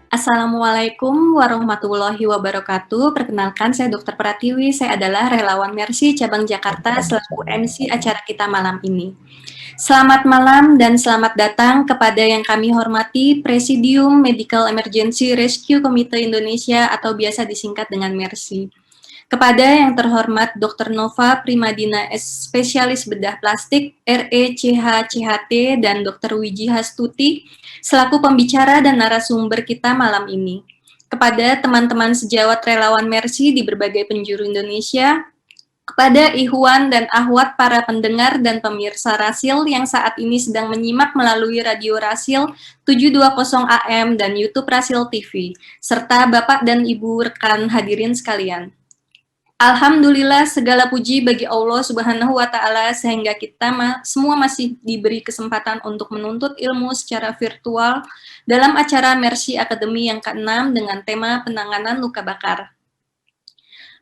Assalamualaikum warahmatullahi wabarakatuh. Perkenalkan, saya Dr. Pratiwi. Saya adalah relawan Mercy Cabang Jakarta selaku MC acara kita malam ini. Selamat malam dan selamat datang kepada yang kami hormati Presidium Medical Emergency Rescue Committee Indonesia atau biasa disingkat dengan Mercy. Kepada yang terhormat Dr. Nova Primadina Spesialis Bedah Plastik RECH-CHT dan Dr. Wiji Hastuti selaku pembicara dan narasumber kita malam ini. Kepada teman-teman sejawat relawan Mercy di berbagai penjuru Indonesia, kepada Ikhwan dan Ahwat para pendengar dan pemirsa Rasil yang saat ini sedang menyimak melalui Radio Rasil 720 AM dan YouTube Rasil TV, serta Bapak dan Ibu rekan hadirin sekalian. Alhamdulillah segala puji bagi Allah Subhanahu wa taala sehingga kita semua masih diberi kesempatan untuk menuntut ilmu secara virtual dalam acara Mercy Academy yang ke-6 dengan tema penanganan luka bakar.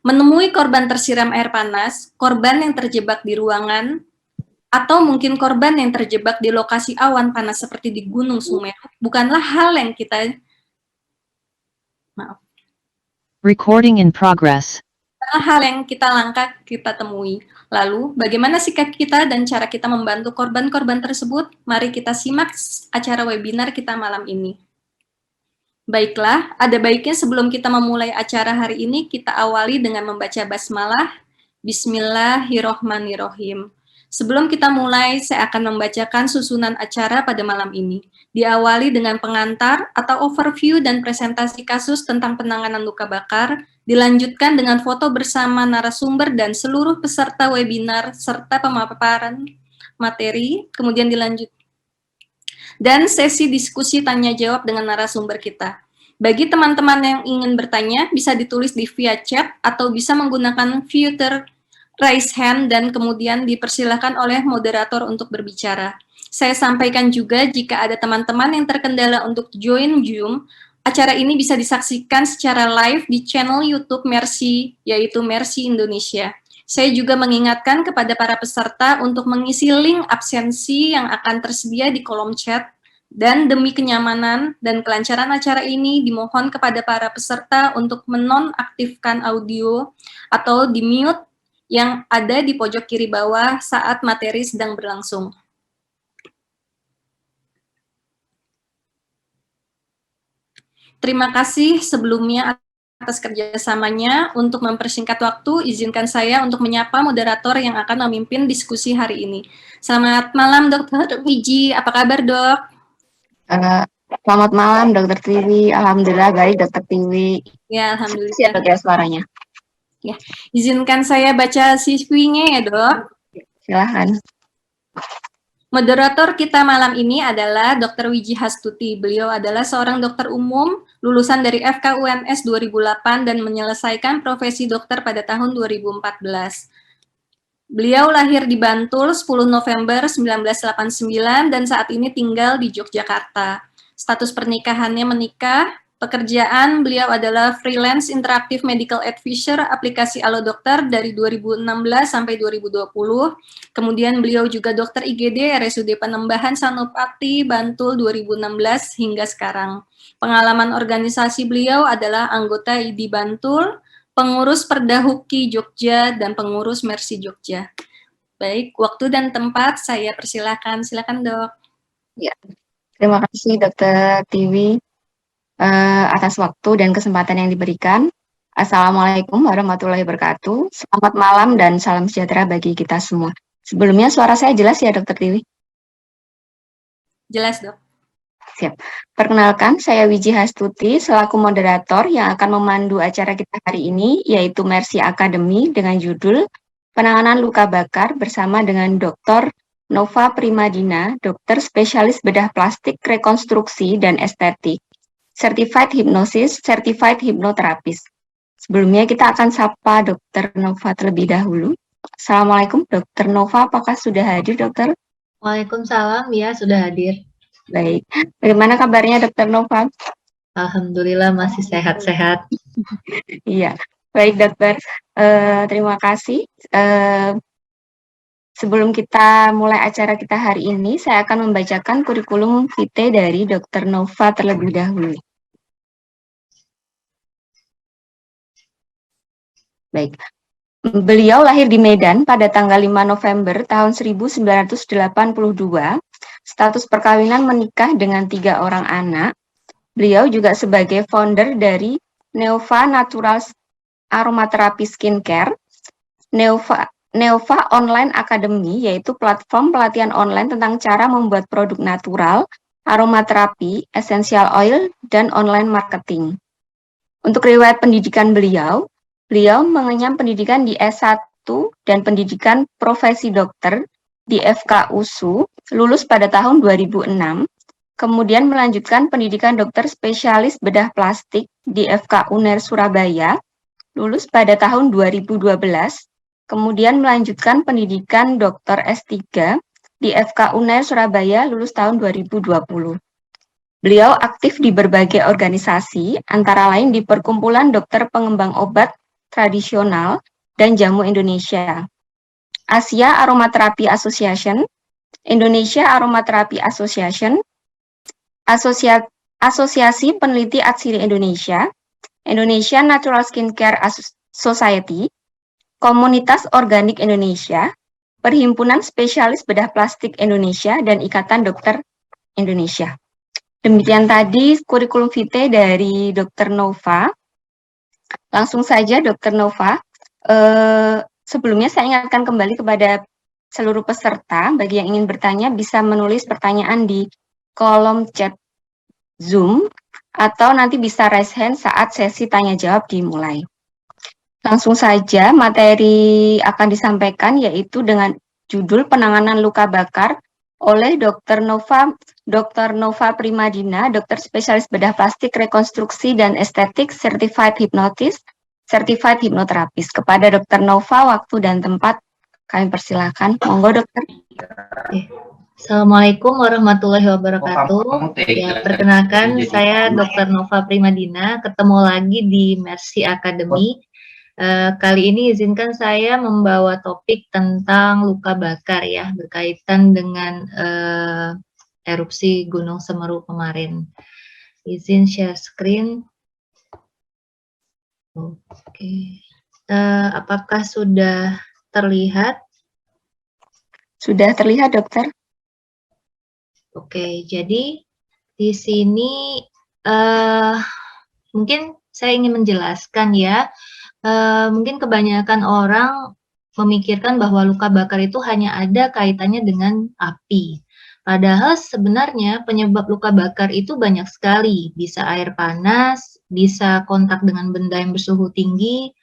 Menemui korban tersiram air panas, korban yang terjebak di ruangan, atau mungkin korban yang terjebak di lokasi awan panas seperti di Gunung Sumeru bukanlah hal yang kita Recording in progress. hal yang kita temui. Lalu, bagaimana sikap kita dan cara kita membantu korban-korban tersebut? Mari kita simak acara webinar kita malam ini. Baiklah, ada baiknya sebelum kita memulai acara hari ini, kita awali dengan membaca basmalah. Bismillahirrohmanirrohim. Sebelum kita mulai, saya akan membacakan susunan acara pada malam ini. Diawali dengan pengantar atau overview dan presentasi kasus tentang penanganan luka bakar, dilanjutkan dengan foto bersama narasumber dan seluruh peserta webinar serta pemaparan materi, kemudian dilanjut dan sesi diskusi tanya jawab dengan narasumber kita. Bagi teman-teman yang ingin bertanya, bisa ditulis di via chat atau bisa menggunakan fitur raise hand dan kemudian dipersilakan oleh moderator untuk berbicara. Saya sampaikan juga jika ada teman-teman yang terkendala untuk join Zoom, acara ini bisa disaksikan secara live di channel YouTube Mercy, yaitu Mercy Indonesia. Saya juga mengingatkan kepada para peserta untuk mengisi link absensi yang akan tersedia di kolom chat, dan demi kenyamanan dan kelancaran acara ini, dimohon kepada para peserta untuk menonaktifkan audio atau di-mute yang ada di pojok kiri bawah saat materi sedang berlangsung. Terima kasih sebelumnya atas kerjasamanya. Untuk mempersingkat waktu, izinkan saya untuk menyapa moderator yang akan memimpin diskusi hari ini. Selamat malam, Dr. Wiji. Apa kabar, Dok? Selamat malam, Dr. Tiwi. Alhamdulillah baik, Dr. Tiwi. Ya, alhamdulillah. Siap ya suaranya. Ya, izinkan saya baca siswinya ya, Dok. Silahkan. Moderator kita malam ini adalah Dr. Wiji Hastuti. Beliau adalah seorang dokter umum, lulusan dari FKUNS 2008 dan menyelesaikan profesi dokter pada tahun 2014. Beliau lahir di Bantul 10 November 1989 dan saat ini tinggal di Yogyakarta. Status pernikahannya menikah. Pekerjaan beliau adalah freelance interaktif medical advisor aplikasi Alo Dokter dari 2016 sampai 2020. Kemudian beliau juga dokter IGD RSUD Panembahan Sanopati Bantul 2016 hingga sekarang. Pengalaman organisasi beliau adalah anggota ID Bantul, pengurus Perda Huki Jogja, dan pengurus Mercy Jogja. Baik, waktu dan tempat saya persilakan. Silakan, Dok. Ya, terima kasih Dr. Tiwi atas waktu dan kesempatan yang diberikan. Assalamualaikum warahmatullahi wabarakatuh. Selamat malam dan salam sejahtera bagi kita semua. Sebelumnya suara saya jelas ya, Dr. Tiwi? Jelas, Dok. Siap. Perkenalkan, saya Wiji Hastuti selaku moderator yang akan memandu acara kita hari ini, yaitu Mercy Academy dengan judul Penanganan Luka Bakar bersama dengan Dr. Nova Primadina, dokter spesialis bedah plastik, rekonstruksi, dan estetik. Certified Hypnosis, Certified Hypnotherapist. Sebelumnya kita akan sapa Dr. Nova terlebih dahulu. Assalamualaikum, Dr. Nova, apakah sudah hadir, dokter? Waalaikumsalam, ya sudah hadir. Baik, bagaimana kabarnya Dr. Nova? Alhamdulillah masih sehat-sehat. Iya, baik dokter. Terima kasih. Sebelum kita mulai acara kita hari ini, saya akan membacakan kurikulum vitae dari Dr. Nova terlebih dahulu. Baik. Beliau lahir di Medan pada tanggal 5 November tahun 1982. Status perkawinan menikah dengan 3 orang anak. Beliau juga sebagai founder dari Neova Natural Aromaterapi Skincare, Neova Online Academy, yaitu platform pelatihan online tentang cara membuat produk natural, aromaterapi, essential oil, dan online marketing. Untuk riwayat pendidikan beliau mengenyam pendidikan di S1 dan pendidikan profesi dokter di FK USU, lulus pada tahun 2006, kemudian melanjutkan pendidikan dokter spesialis bedah plastik di FK UNER Surabaya, lulus pada tahun 2012, kemudian melanjutkan pendidikan dokter S3 di FK UNER Surabaya, lulus tahun 2020. Beliau aktif di berbagai organisasi, antara lain di Perkumpulan Dokter Pengembang Obat Tradisional dan Jamu Indonesia, Asia Aromaterapi Association, Indonesia Aromaterapi Association, Asosiasi Peneliti Atsiri Indonesia, Indonesia Natural Skincare Society, Komunitas Organik Indonesia, Perhimpunan Spesialis Bedah Plastik Indonesia, dan Ikatan Dokter Indonesia. Demikian tadi kurikulum vitae dari Dr. Nova. Langsung saja Dr. Nova, sebelumnya saya ingatkan kembali kepada seluruh peserta, bagi yang ingin bertanya bisa menulis pertanyaan di kolom chat Zoom, atau nanti bisa raise hand saat sesi tanya-jawab dimulai. Langsung saja materi akan disampaikan, yaitu dengan judul Penanganan Luka Bakar oleh Dr. Nova Primadina, dokter spesialis bedah plastik, rekonstruksi, dan estetik, certified hypnotist, certified hypnotherapist. Kepada Dr. Nova, waktu dan tempat kami persilahkan. Monggo, dokter. Assalamualaikum warahmatullahi wabarakatuh. Ya, perkenalkan saya Dr. Nova Primadina, ketemu lagi di Mercy Academy. Kali ini izinkan saya membawa topik tentang luka bakar ya, berkaitan dengan erupsi Gunung Semeru kemarin. Izin share screen. Oke. Apakah sudah terlihat? Sudah terlihat, dokter. Oke, jadi di sini mungkin saya ingin menjelaskan ya. Mungkin kebanyakan orang memikirkan bahwa luka bakar itu hanya ada kaitannya dengan api. Padahal sebenarnya penyebab luka bakar itu banyak sekali. Bisa air panas, bisa kontak dengan benda yang bersuhu tinggi,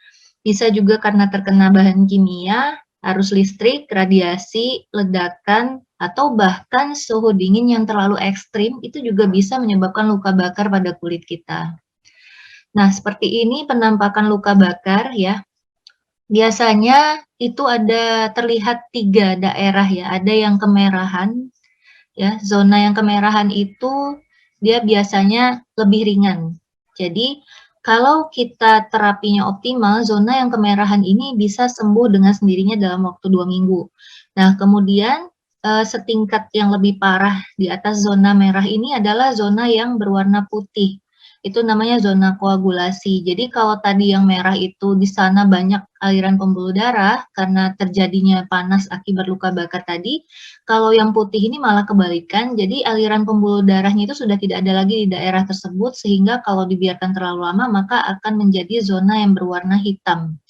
bisa juga karena terkena bahan kimia, arus listrik, radiasi, ledakan, atau bahkan suhu dingin yang terlalu ekstrim itu juga bisa menyebabkan luka bakar pada kulit kita. Nah, seperti ini penampakan luka bakar ya. Biasanya itu ada terlihat 3 daerah ya. Ada yang kemerahan ya. Zona yang kemerahan itu dia biasanya lebih ringan. Jadi, kalau kita terapinya optimal, zona yang kemerahan ini bisa sembuh dengan sendirinya dalam waktu 2 minggu. Nah, kemudian setingkat yang lebih parah di atas zona merah ini adalah zona yang berwarna putih. Itu namanya zona koagulasi. Jadi kalau tadi yang merah itu di sana banyak aliran pembuluh darah karena terjadinya panas akibat luka bakar tadi, kalau yang putih ini malah kebalikan. Jadi aliran pembuluh darahnya itu sudah tidak ada lagi di daerah tersebut, sehingga kalau dibiarkan terlalu lama maka akan menjadi zona yang berwarna hitam.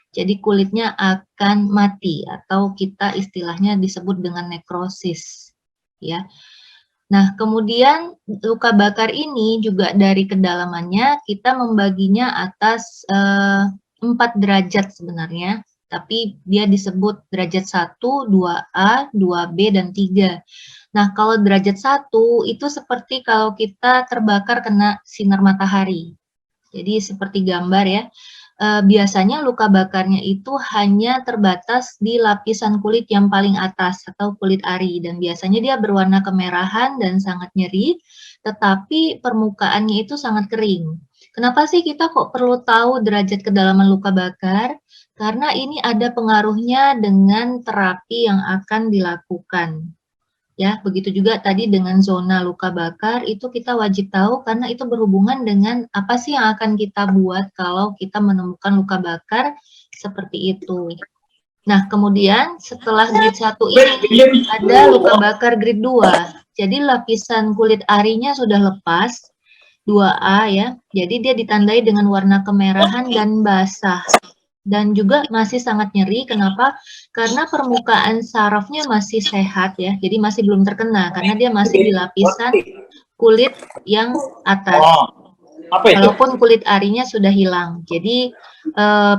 Jadi kulitnya akan mati atau kita istilahnya disebut dengan nekrosis. Ya. Nah, kemudian luka bakar ini juga dari kedalamannya kita membaginya atas 4 derajat sebenarnya, tapi dia disebut derajat 1, 2A, 2B, dan 3. Nah, kalau derajat 1 itu seperti kalau kita terbakar kena sinar matahari. Jadi seperti gambar ya. Biasanya luka bakarnya itu hanya terbatas di lapisan kulit yang paling atas atau kulit ari, dan biasanya dia berwarna kemerahan dan sangat nyeri, tetapi permukaannya itu sangat kering. Kenapa sih kita kok perlu tahu derajat kedalaman luka bakar? Karena ini ada pengaruhnya dengan terapi yang akan dilakukan. Ya, begitu juga tadi dengan zona luka bakar, itu kita wajib tahu karena itu berhubungan dengan apa sih yang akan kita buat kalau kita menemukan luka bakar seperti itu. Nah, kemudian setelah grade 1 ini ada luka bakar grade 2. Jadi lapisan kulit arinya sudah lepas, 2A ya. Jadi dia ditandai dengan warna kemerahan dan basah. Dan juga masih sangat nyeri, kenapa? Karena permukaan sarafnya masih sehat ya, jadi masih belum terkena, karena dia masih di lapisan kulit yang atas. Walaupun kulit arinya sudah hilang, jadi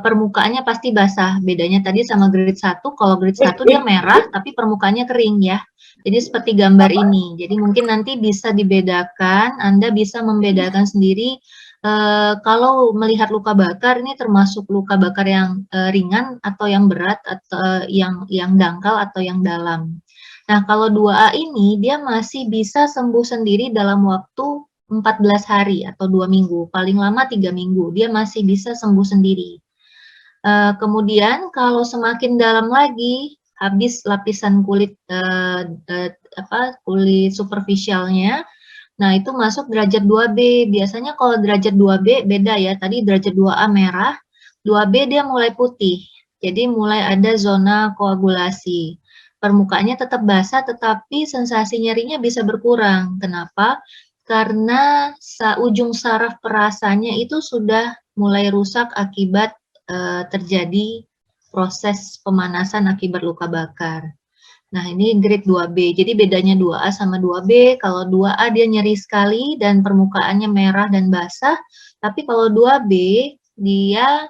permukaannya pasti basah. Bedanya tadi sama grade 1, kalau grade 1 dia merah, tapi permukaannya kering ya. Jadi seperti gambar ini, jadi mungkin nanti bisa dibedakan, Anda bisa membedakan sendiri. Kalau melihat luka bakar ini termasuk luka bakar yang ringan atau yang berat atau yang dangkal atau yang dalam. Nah, kalau 2A ini dia masih bisa sembuh sendiri dalam waktu 14 hari atau 2 minggu, paling lama 3 minggu, dia masih bisa sembuh sendiri. Kemudian kalau semakin dalam lagi, habis lapisan kulit kulit superficialnya, nah, itu masuk derajat 2B. Biasanya kalau derajat 2B beda ya. Tadi derajat 2A merah, 2B dia mulai putih. Jadi mulai ada zona koagulasi. Permukaannya tetap basah, tetapi sensasi nyerinya bisa berkurang. Kenapa? Karena ujung saraf perasanya itu sudah mulai rusak akibat terjadi proses pemanasan akibat luka bakar. Nah, ini grade 2B. Jadi bedanya 2A sama 2B. Kalau 2A dia nyeri sekali dan permukaannya merah dan basah. Tapi kalau 2B dia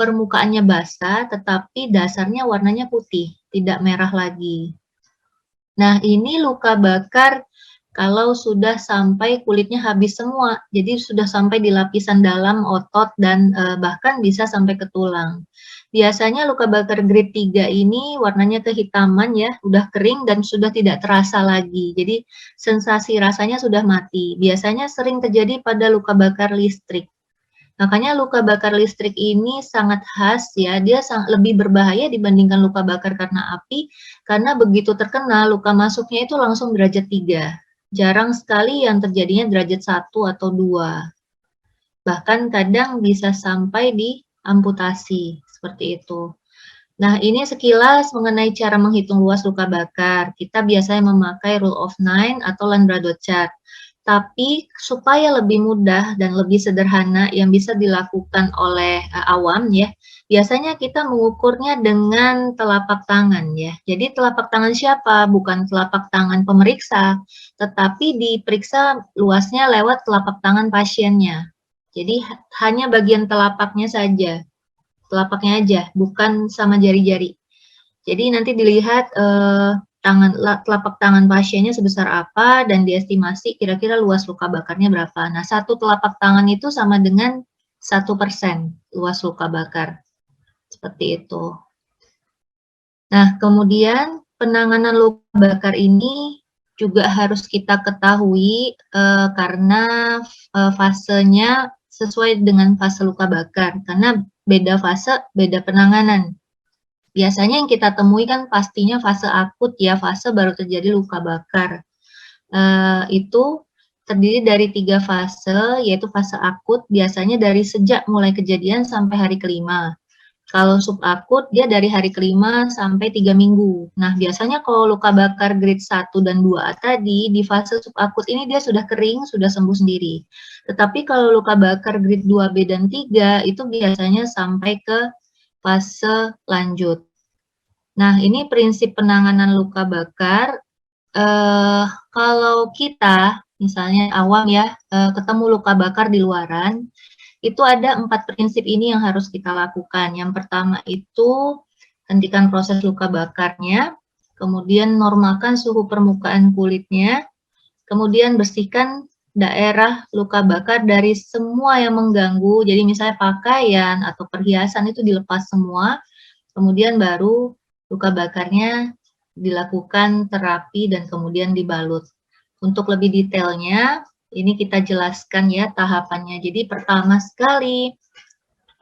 permukaannya basah tetapi dasarnya warnanya putih, tidak merah lagi. Nah, ini luka bakar kalau sudah sampai kulitnya habis semua. Jadi sudah sampai di lapisan dalam otot dan bahkan bisa sampai ke tulang. Biasanya luka bakar grade 3 ini warnanya kehitaman ya, udah kering dan sudah tidak terasa lagi. Jadi sensasi rasanya sudah mati. Biasanya sering terjadi pada luka bakar listrik. Makanya luka bakar listrik ini sangat khas ya, dia lebih berbahaya dibandingkan luka bakar karena api, karena begitu terkena luka masuknya itu langsung derajat 3. Jarang sekali yang terjadinya derajat 1 atau 2. Bahkan kadang bisa sampai di amputasi, seperti itu. Nah, ini sekilas mengenai cara menghitung luas luka bakar. Kita biasanya memakai Rule of 9 atau Lambrado chart. Tapi supaya lebih mudah dan lebih sederhana yang bisa dilakukan oleh awam ya, biasanya kita mengukurnya dengan telapak tangan ya. Jadi telapak tangan siapa? Bukan telapak tangan pemeriksa, tetapi diperiksa luasnya lewat telapak tangan pasiennya. Jadi hanya bagian telapaknya saja, telapaknya aja, bukan sama jari-jari. Jadi nanti dilihat telapak tangan pasiennya sebesar apa dan diestimasi kira-kira luas luka bakarnya berapa. Nah, satu telapak tangan itu sama dengan 1% luas luka bakar. Seperti itu. Nah, kemudian penanganan luka bakar ini juga harus kita ketahui karena fasenya sesuai dengan fase luka bakar. Karena beda fase, beda penanganan. Biasanya yang kita temui kan pastinya fase akut ya, fase baru terjadi luka bakar. Itu terdiri dari 3 fase, yaitu fase akut biasanya dari sejak mulai kejadian sampai hari kelima. Kalau subakut dia dari hari kelima sampai 3 minggu. Nah, biasanya kalau luka bakar grade 1 dan 2A tadi, di fase subakut ini dia sudah kering, sudah sembuh sendiri. Tetapi kalau luka bakar grade 2B dan 3, itu biasanya sampai ke fase lanjut. Nah, ini prinsip penanganan luka bakar. Kalau kita, misalnya awam ya, ketemu luka bakar di luaran, itu ada 4 prinsip ini yang harus kita lakukan. Yang pertama itu, hentikan proses luka bakarnya, kemudian normalkan suhu permukaan kulitnya, kemudian bersihkan daerah luka bakar dari semua yang mengganggu, jadi misalnya pakaian atau perhiasan itu dilepas semua, kemudian baru luka bakarnya dilakukan terapi dan kemudian dibalut. Untuk lebih detailnya, ini kita jelaskan ya tahapannya. Jadi pertama sekali,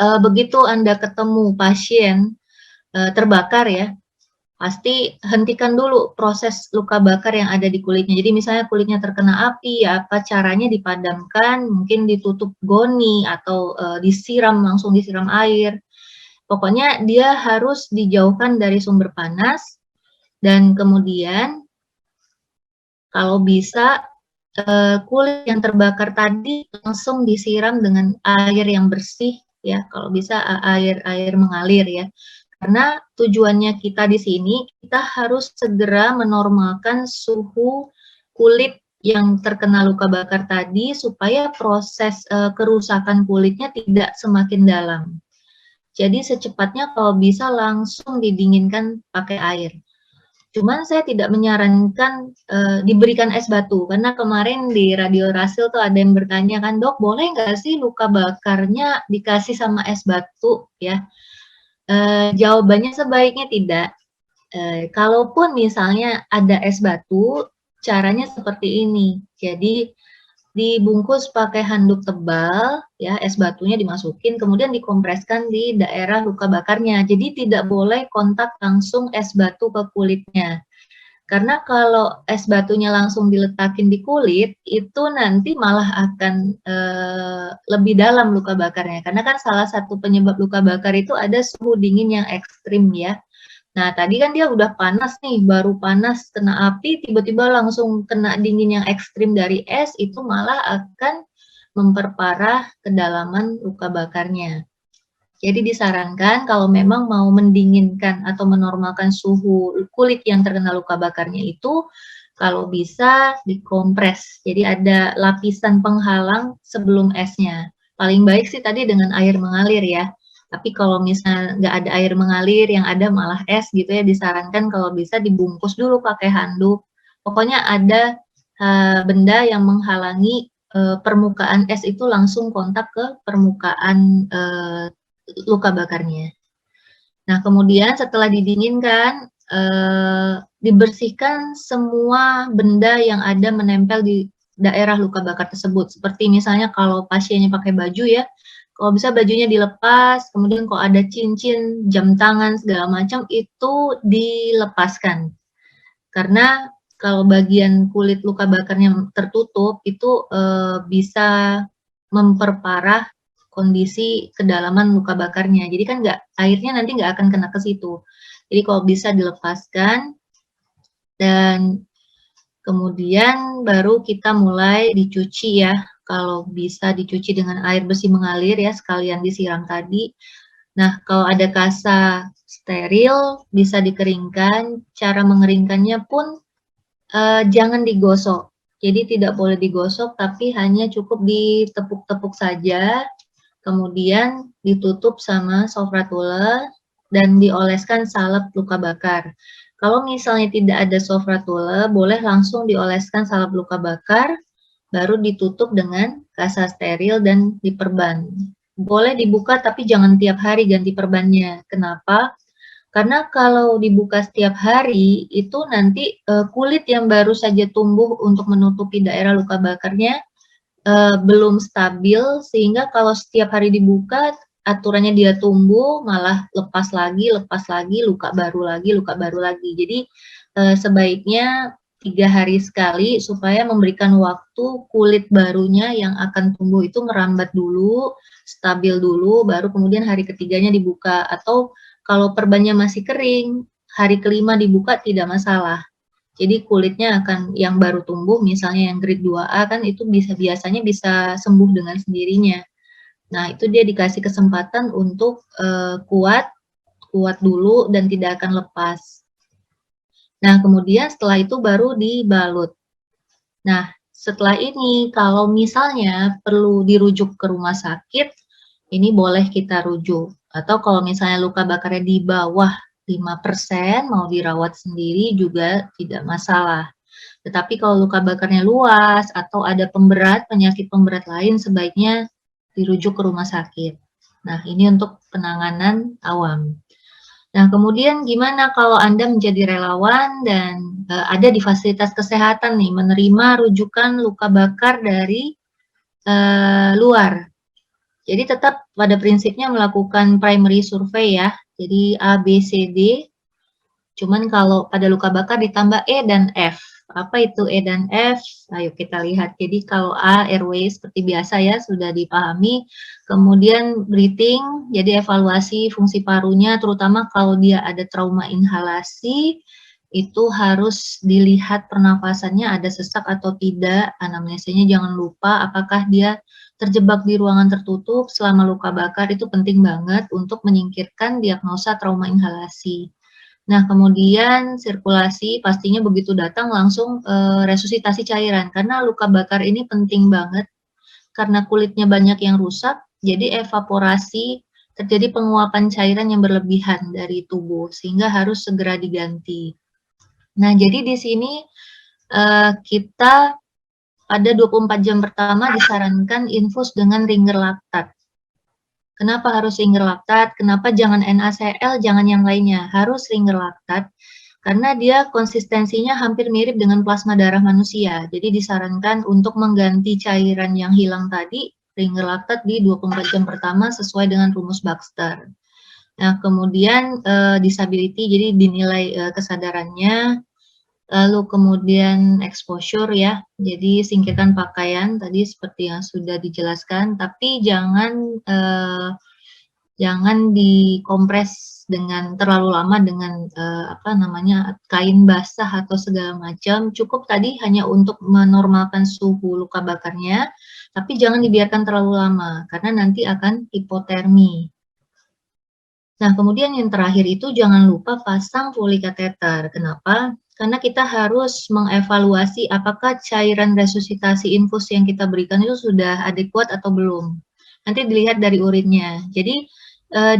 begitu Anda ketemu pasien terbakar ya, pasti hentikan dulu proses luka bakar yang ada di kulitnya. Jadi misalnya kulitnya terkena api, ya apa caranya dipadamkan, mungkin ditutup goni atau langsung disiram air. Pokoknya dia harus dijauhkan dari sumber panas dan kemudian kalau bisa kulit yang terbakar tadi langsung disiram dengan air yang bersih ya, kalau bisa air mengalir ya. Karena tujuannya kita di sini, kita harus segera menormalkan suhu kulit yang terkena luka bakar tadi supaya proses kerusakan kulitnya tidak semakin dalam. Jadi secepatnya kalau bisa langsung didinginkan pakai air. Cuman saya tidak menyarankan diberikan es batu, karena kemarin di Radio Rasil tuh ada yang bertanya kan, "Dok, boleh nggak sih luka bakarnya dikasih sama es batu?" Ya, jawabannya sebaiknya tidak. Kalaupun misalnya ada es batu, caranya seperti ini. Jadi dibungkus pakai handuk tebal, ya, es batunya dimasukin, kemudian dikompreskan di daerah luka bakarnya. Jadi tidak boleh kontak langsung es batu ke kulitnya. Karena kalau es batunya langsung diletakin di kulit, itu nanti malah akan lebih dalam luka bakarnya. Karena kan salah satu penyebab luka bakar itu ada suhu dingin yang ekstrim ya. Nah, tadi kan dia udah panas nih, baru panas kena api, tiba-tiba langsung kena dingin yang ekstrim dari es, itu malah akan memperparah kedalaman luka bakarnya. Jadi disarankan kalau memang mau mendinginkan atau menormalkan suhu kulit yang terkena luka bakarnya itu, kalau bisa dikompres. Jadi ada lapisan penghalang sebelum esnya. Paling baik sih tadi dengan air mengalir ya. Tapi kalau misalnya nggak ada air mengalir, yang ada malah es gitu ya, disarankan kalau bisa dibungkus dulu pakai handuk. Pokoknya ada benda yang menghalangi permukaan es itu langsung kontak ke permukaan luka bakarnya. Nah, kemudian setelah didinginkan, dibersihkan semua benda yang ada menempel di daerah luka bakar tersebut. Seperti misalnya kalau pasiennya pakai baju ya, kalau bisa bajunya dilepas, kemudian kalau ada cincin, jam tangan, segala macam, itu dilepaskan. Karena kalau bagian kulit luka bakarnya tertutup, itu bisa memperparah kondisi kedalaman luka bakarnya. Jadi kan airnya nanti nggak akan kena ke situ. Jadi kalau bisa dilepaskan, dan kemudian baru kita mulai dicuci ya. Kalau bisa dicuci dengan air bersih mengalir ya, sekalian disiram tadi. Nah, kalau ada kasa steril, bisa dikeringkan. Cara mengeringkannya pun jangan digosok. Jadi tidak boleh digosok, tapi hanya cukup ditepuk-tepuk saja. Kemudian ditutup sama sofratula dan dioleskan salep luka bakar. Kalau misalnya tidak ada sofratula, boleh langsung dioleskan salep luka bakar, baru ditutup dengan kasa steril dan diperban. Boleh dibuka tapi jangan tiap hari ganti perbannya. Kenapa? Karena kalau dibuka setiap hari, itu nanti kulit yang baru saja tumbuh untuk menutupi daerah luka bakarnya belum stabil, sehingga kalau setiap hari dibuka, aturannya dia tumbuh, malah lepas lagi, luka baru lagi. Jadi sebaiknya 3 hari sekali supaya memberikan waktu kulit barunya yang akan tumbuh itu merambat dulu, stabil dulu, baru kemudian hari ketiganya dibuka. Atau kalau perbannya masih kering, hari kelima dibuka tidak masalah. Jadi kulitnya akan yang baru tumbuh, misalnya yang grade 2A kan itu biasanya bisa sembuh dengan sendirinya. Nah, itu dia dikasih kesempatan untuk kuat dulu dan tidak akan lepas. Nah, kemudian setelah itu baru dibalut. Nah, setelah ini kalau misalnya perlu dirujuk ke rumah sakit, ini boleh kita rujuk. Atau kalau misalnya luka bakarnya di bawah 5%, mau dirawat sendiri juga tidak masalah. Tetapi kalau luka bakarnya luas atau ada penyakit pemberat lain, sebaiknya dirujuk ke rumah sakit. Nah, ini untuk penanganan awam. Nah, kemudian gimana kalau Anda menjadi relawan dan ada di fasilitas kesehatan nih, menerima rujukan luka bakar dari luar. Jadi tetap pada prinsipnya melakukan primary survey ya. Jadi A, B, C, D. Cuman kalau pada luka bakar ditambah E dan F. Apa itu E dan F? Ayo kita lihat. Jadi kalau A, airway seperti biasa ya, sudah dipahami. Kemudian breathing, jadi evaluasi fungsi parunya, terutama kalau dia ada trauma inhalasi, itu harus dilihat pernafasannya ada sesak atau tidak. Anamnesanya jangan lupa apakah dia terjebak di ruangan tertutup selama luka bakar, itu penting banget untuk menyingkirkan diagnosa trauma inhalasi. Nah, kemudian sirkulasi pastinya begitu datang langsung resusitasi cairan, karena luka bakar ini penting banget, karena kulitnya banyak yang rusak, jadi evaporasi, terjadi penguapan cairan yang berlebihan dari tubuh, sehingga harus segera diganti. Nah, jadi di sini kita pada 24 jam pertama disarankan infus dengan ringer laktat. Kenapa harus ringer laktat? Kenapa jangan NaCl, jangan yang lainnya? Harus ringer laktat, karena dia konsistensinya hampir mirip dengan plasma darah manusia. Jadi disarankan untuk mengganti cairan yang hilang tadi, ringer laktat di 24 jam pertama sesuai dengan rumus Baxter. Nah, kemudian disability, jadi dinilai kesadarannya, lalu kemudian exposure ya, jadi singkirkan pakaian tadi seperti yang sudah dijelaskan, tapi jangan dikompres dengan terlalu lama dengan kain basah atau segala macam. Cukup tadi hanya untuk menormalkan suhu luka bakarnya, tapi jangan dibiarkan terlalu lama karena nanti akan hipotermi. Nah, kemudian yang terakhir itu jangan lupa pasang Foley kateter. Kenapa? Karena kita harus mengevaluasi apakah cairan resusitasi infus yang kita berikan itu sudah adekuat atau belum. Nanti dilihat dari urinnya. Jadi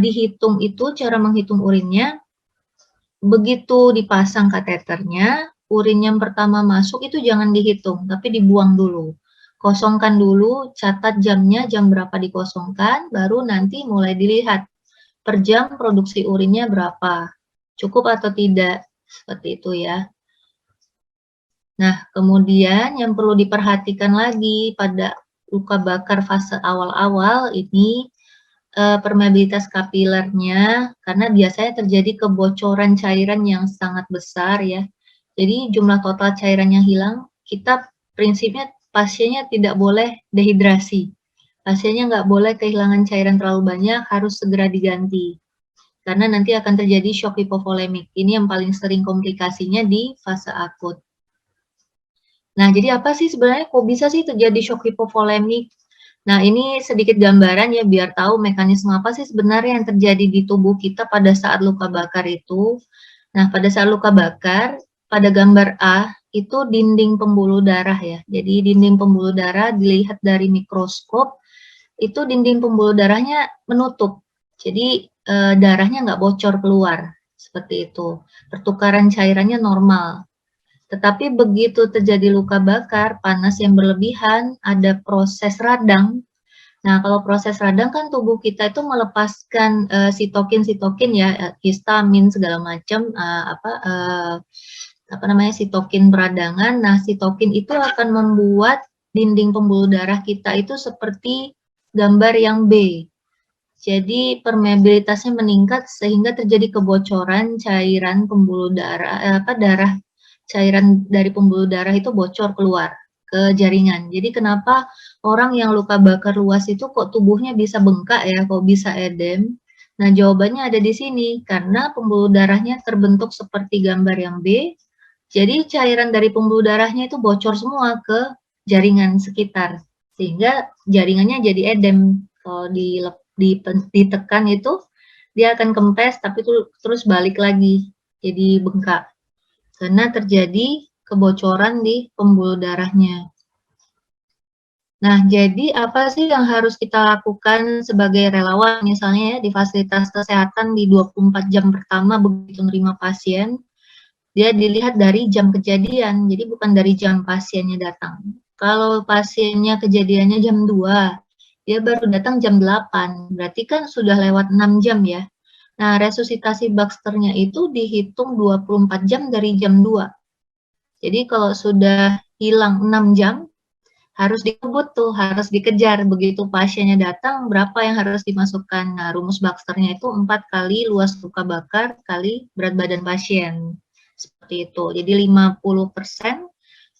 dihitung itu, cara menghitung urinnya, begitu dipasang kateternya, urin yang pertama masuk itu jangan dihitung, tapi dibuang dulu. Kosongkan dulu, catat jamnya, jam berapa dikosongkan, baru nanti mulai dilihat per jam produksi urinnya berapa, cukup atau tidak, seperti itu ya. Nah, kemudian yang perlu diperhatikan lagi pada luka bakar fase awal-awal ini, permeabilitas kapilernya, karena biasanya terjadi kebocoran cairan yang sangat besar ya. Jadi jumlah total cairan yang hilang, kita prinsipnya pasiennya tidak boleh dehidrasi. Pasiennya nggak boleh kehilangan cairan terlalu banyak, harus segera diganti. Karena nanti akan terjadi shock hipovolemik. Ini yang paling sering komplikasinya di fase akut. Nah, jadi apa sih sebenarnya kok bisa sih terjadi shock hipovolemik? Nah, ini sedikit gambaran ya biar tahu mekanisme apa sih sebenarnya yang terjadi di tubuh kita pada saat luka bakar itu. Nah, pada saat luka bakar, pada gambar A, itu dinding pembuluh darah ya. Jadi dinding pembuluh darah dilihat dari mikroskop, itu dinding pembuluh darahnya menutup. Jadi darahnya nggak bocor keluar, seperti itu. Pertukaran cairannya normal. Tetapi begitu terjadi luka bakar, panas yang berlebihan, ada proses radang. Nah, kalau proses radang kan tubuh kita itu melepaskan sitokin ya, histamin segala macam, sitokin peradangan. Nah, sitokin itu akan membuat dinding pembuluh darah kita itu seperti gambar yang B. Jadi permeabilitasnya meningkat sehingga terjadi kebocoran cairan pembuluh darah, cairan dari pembuluh darah itu bocor keluar ke jaringan. Jadi kenapa orang yang luka bakar luas itu kok tubuhnya bisa bengkak ya, kok bisa edem? Nah, jawabannya ada di sini, karena pembuluh darahnya terbentuk seperti gambar yang B, jadi cairan dari pembuluh darahnya itu bocor semua ke jaringan sekitar, sehingga jaringannya jadi edem. Kalau ditekan itu, dia akan kempes, tapi terus balik lagi, jadi bengkak. Karena terjadi kebocoran di pembuluh darahnya. Nah, jadi apa sih yang harus kita lakukan sebagai relawan, misalnya ya, di fasilitas kesehatan di 24 jam pertama begitu menerima pasien, dia dilihat dari jam kejadian, jadi bukan dari jam pasiennya datang. Kalau pasiennya kejadiannya jam 2, dia baru datang jam 8, berarti kan sudah lewat 6 jam ya. Nah, resusitasi Baxter-nya itu dihitung 24 jam dari jam 2. Jadi kalau sudah hilang 6 jam, harus dikebut tuh, harus dikejar. Begitu pasiennya datang, berapa yang harus dimasukkan? Nah, rumus Baxter-nya itu 4 kali luas luka bakar kali berat badan pasien. Seperti itu. Jadi 50%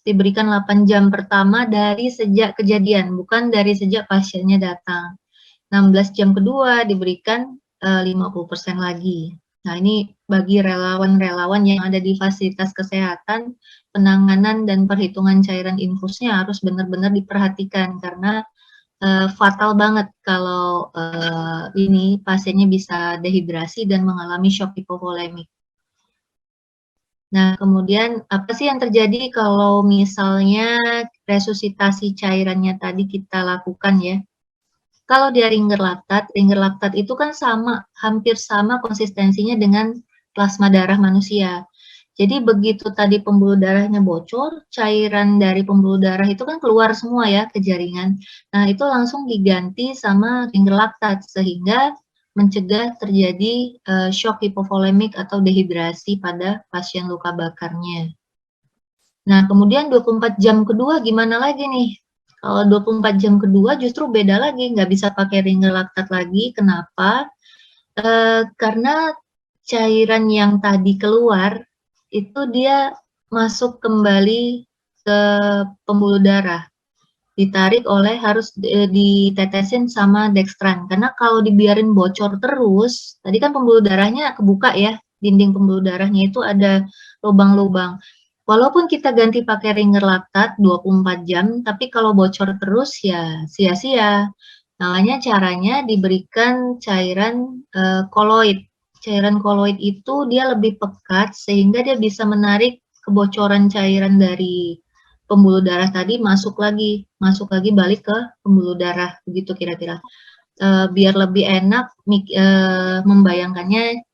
diberikan 8 jam pertama dari sejak kejadian, bukan dari sejak pasiennya datang. 16 jam kedua diberikan 50% lagi. Nah, ini bagi relawan-relawan yang ada di fasilitas kesehatan, penanganan dan perhitungan cairan infusnya harus benar-benar diperhatikan karena fatal banget kalau ini pasiennya bisa dehidrasi dan mengalami shock hipovolemik. Nah, kemudian apa sih yang terjadi kalau misalnya resusitasi cairannya tadi kita lakukan ya? Kalau dia ringer laktat itu kan sama, hampir sama konsistensinya dengan plasma darah manusia. Jadi begitu tadi pembuluh darahnya bocor, cairan dari pembuluh darah itu kan keluar semua ya ke jaringan. Nah, itu langsung diganti sama ringer laktat sehingga mencegah terjadi shock hipovolemik atau dehidrasi pada pasien luka bakarnya. Nah, kemudian 24 jam kedua gimana lagi nih? Kalau 24 jam kedua justru beda lagi, nggak bisa pakai ringer laktat lagi. Kenapa? Karena cairan yang tadi keluar, itu dia masuk kembali ke pembuluh darah. Ditarik oleh harus ditetesin sama dextran. Karena kalau dibiarin bocor terus, tadi kan pembuluh darahnya kebuka ya, dinding pembuluh darahnya itu ada lubang-lubang. Walaupun kita ganti pakai ringer laktat 24 jam, tapi kalau bocor terus ya sia-sia. Makanya caranya diberikan cairan koloid. Cairan koloid itu dia lebih pekat sehingga dia bisa menarik kebocoran cairan dari pembuluh darah tadi masuk lagi balik ke pembuluh darah, begitu kira-kira. Biar lebih enak membayangkannya.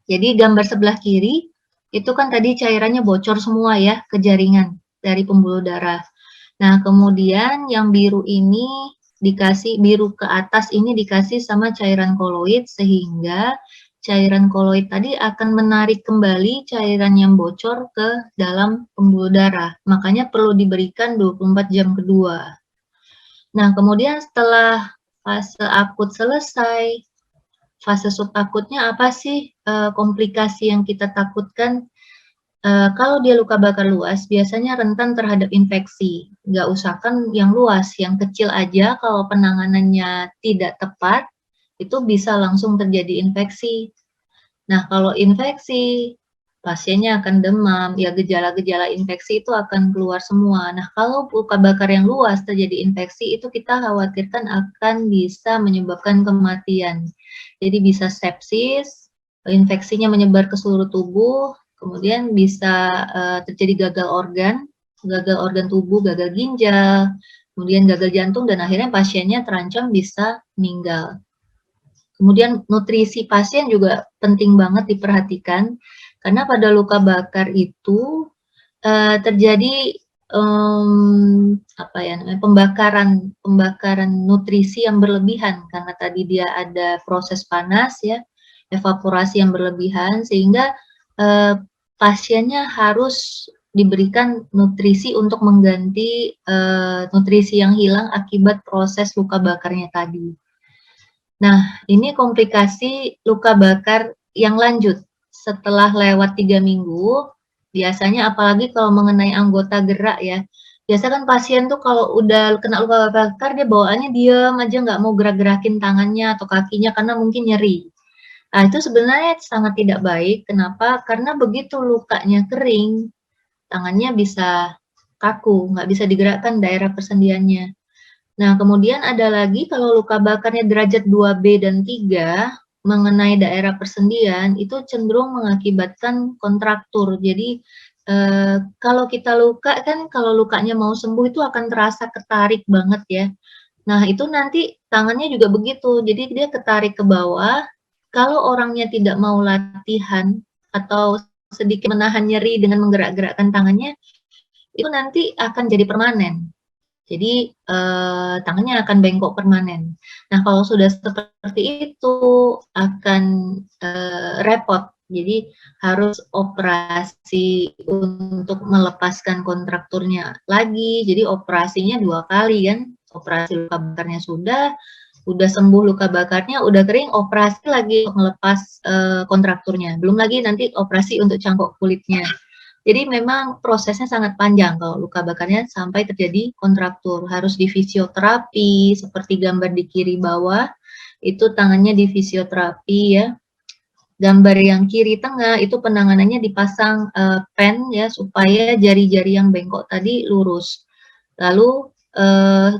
Jadi gambar sebelah kiri itu kan tadi cairannya bocor semua ya ke jaringan dari pembuluh darah. Nah, kemudian yang biru ini dikasih, biru ke atas ini dikasih sama cairan koloid sehingga cairan koloid tadi akan menarik kembali cairan yang bocor ke dalam pembuluh darah. Makanya perlu diberikan 24 jam kedua. Nah, kemudian setelah fase akut selesai, fase subakutnya apa sih komplikasi yang kita takutkan? Kalau dia luka bakar luas, biasanya rentan terhadap infeksi. Nggak usahkan yang luas, yang kecil aja kalau penanganannya tidak tepat, itu bisa langsung terjadi infeksi. Nah, kalau infeksi, pasiennya akan demam, ya gejala-gejala infeksi itu akan keluar semua. Nah, kalau luka bakar yang luas terjadi infeksi, itu kita khawatirkan akan bisa menyebabkan kematian. Jadi bisa sepsis, infeksinya menyebar ke seluruh tubuh, kemudian bisa terjadi gagal organ tubuh, gagal ginjal, kemudian gagal jantung, dan akhirnya pasiennya terancam bisa meninggal. Kemudian nutrisi pasien juga penting banget diperhatikan, karena pada luka bakar itu terjadi pembakaran nutrisi yang berlebihan, karena tadi dia ada proses panas ya, evaporasi yang berlebihan, sehingga pasiennya harus diberikan nutrisi untuk mengganti nutrisi yang hilang akibat proses luka bakarnya tadi. Nah, ini komplikasi luka bakar yang lanjut setelah lewat 3 minggu, biasanya apalagi kalau mengenai anggota gerak ya. Biasa kan pasien tuh kalau udah kena luka bakar, dia bawaannya diam aja, nggak mau gerak-gerakin tangannya atau kakinya karena mungkin nyeri. Nah, itu sebenarnya sangat tidak baik. Kenapa? Karena begitu lukanya kering, tangannya bisa kaku, nggak bisa digerakkan daerah persendiannya. Nah, kemudian ada lagi kalau luka bakarnya derajat 2B dan 3 mengenai daerah persendian, itu cenderung mengakibatkan kontraktur. Jadi, kalau kita luka kan, kalau lukanya mau sembuh itu akan terasa ketarik banget ya. Nah, itu nanti tangannya juga begitu, jadi dia ketarik ke bawah. Kalau orangnya tidak mau latihan atau sedikit menahan nyeri dengan menggerak-gerakkan tangannya, itu nanti akan jadi permanen. Jadi tangannya akan bengkok permanen. Nah, kalau sudah seperti itu akan repot. Jadi harus operasi untuk melepaskan kontrakturnya lagi. Jadi operasinya 2 kali kan. Operasi luka bakarnya sudah sembuh luka bakarnya, udah kering, operasi lagi untuk melepas kontrakturnya. Belum lagi nanti operasi untuk cangkok kulitnya. Jadi memang prosesnya sangat panjang kalau luka bakarnya sampai terjadi kontraktur. Harus di fisioterapi, seperti gambar di kiri bawah, itu tangannya di fisioterapi ya. Gambar yang kiri tengah itu penanganannya dipasang pen ya supaya jari-jari yang bengkok tadi lurus. Lalu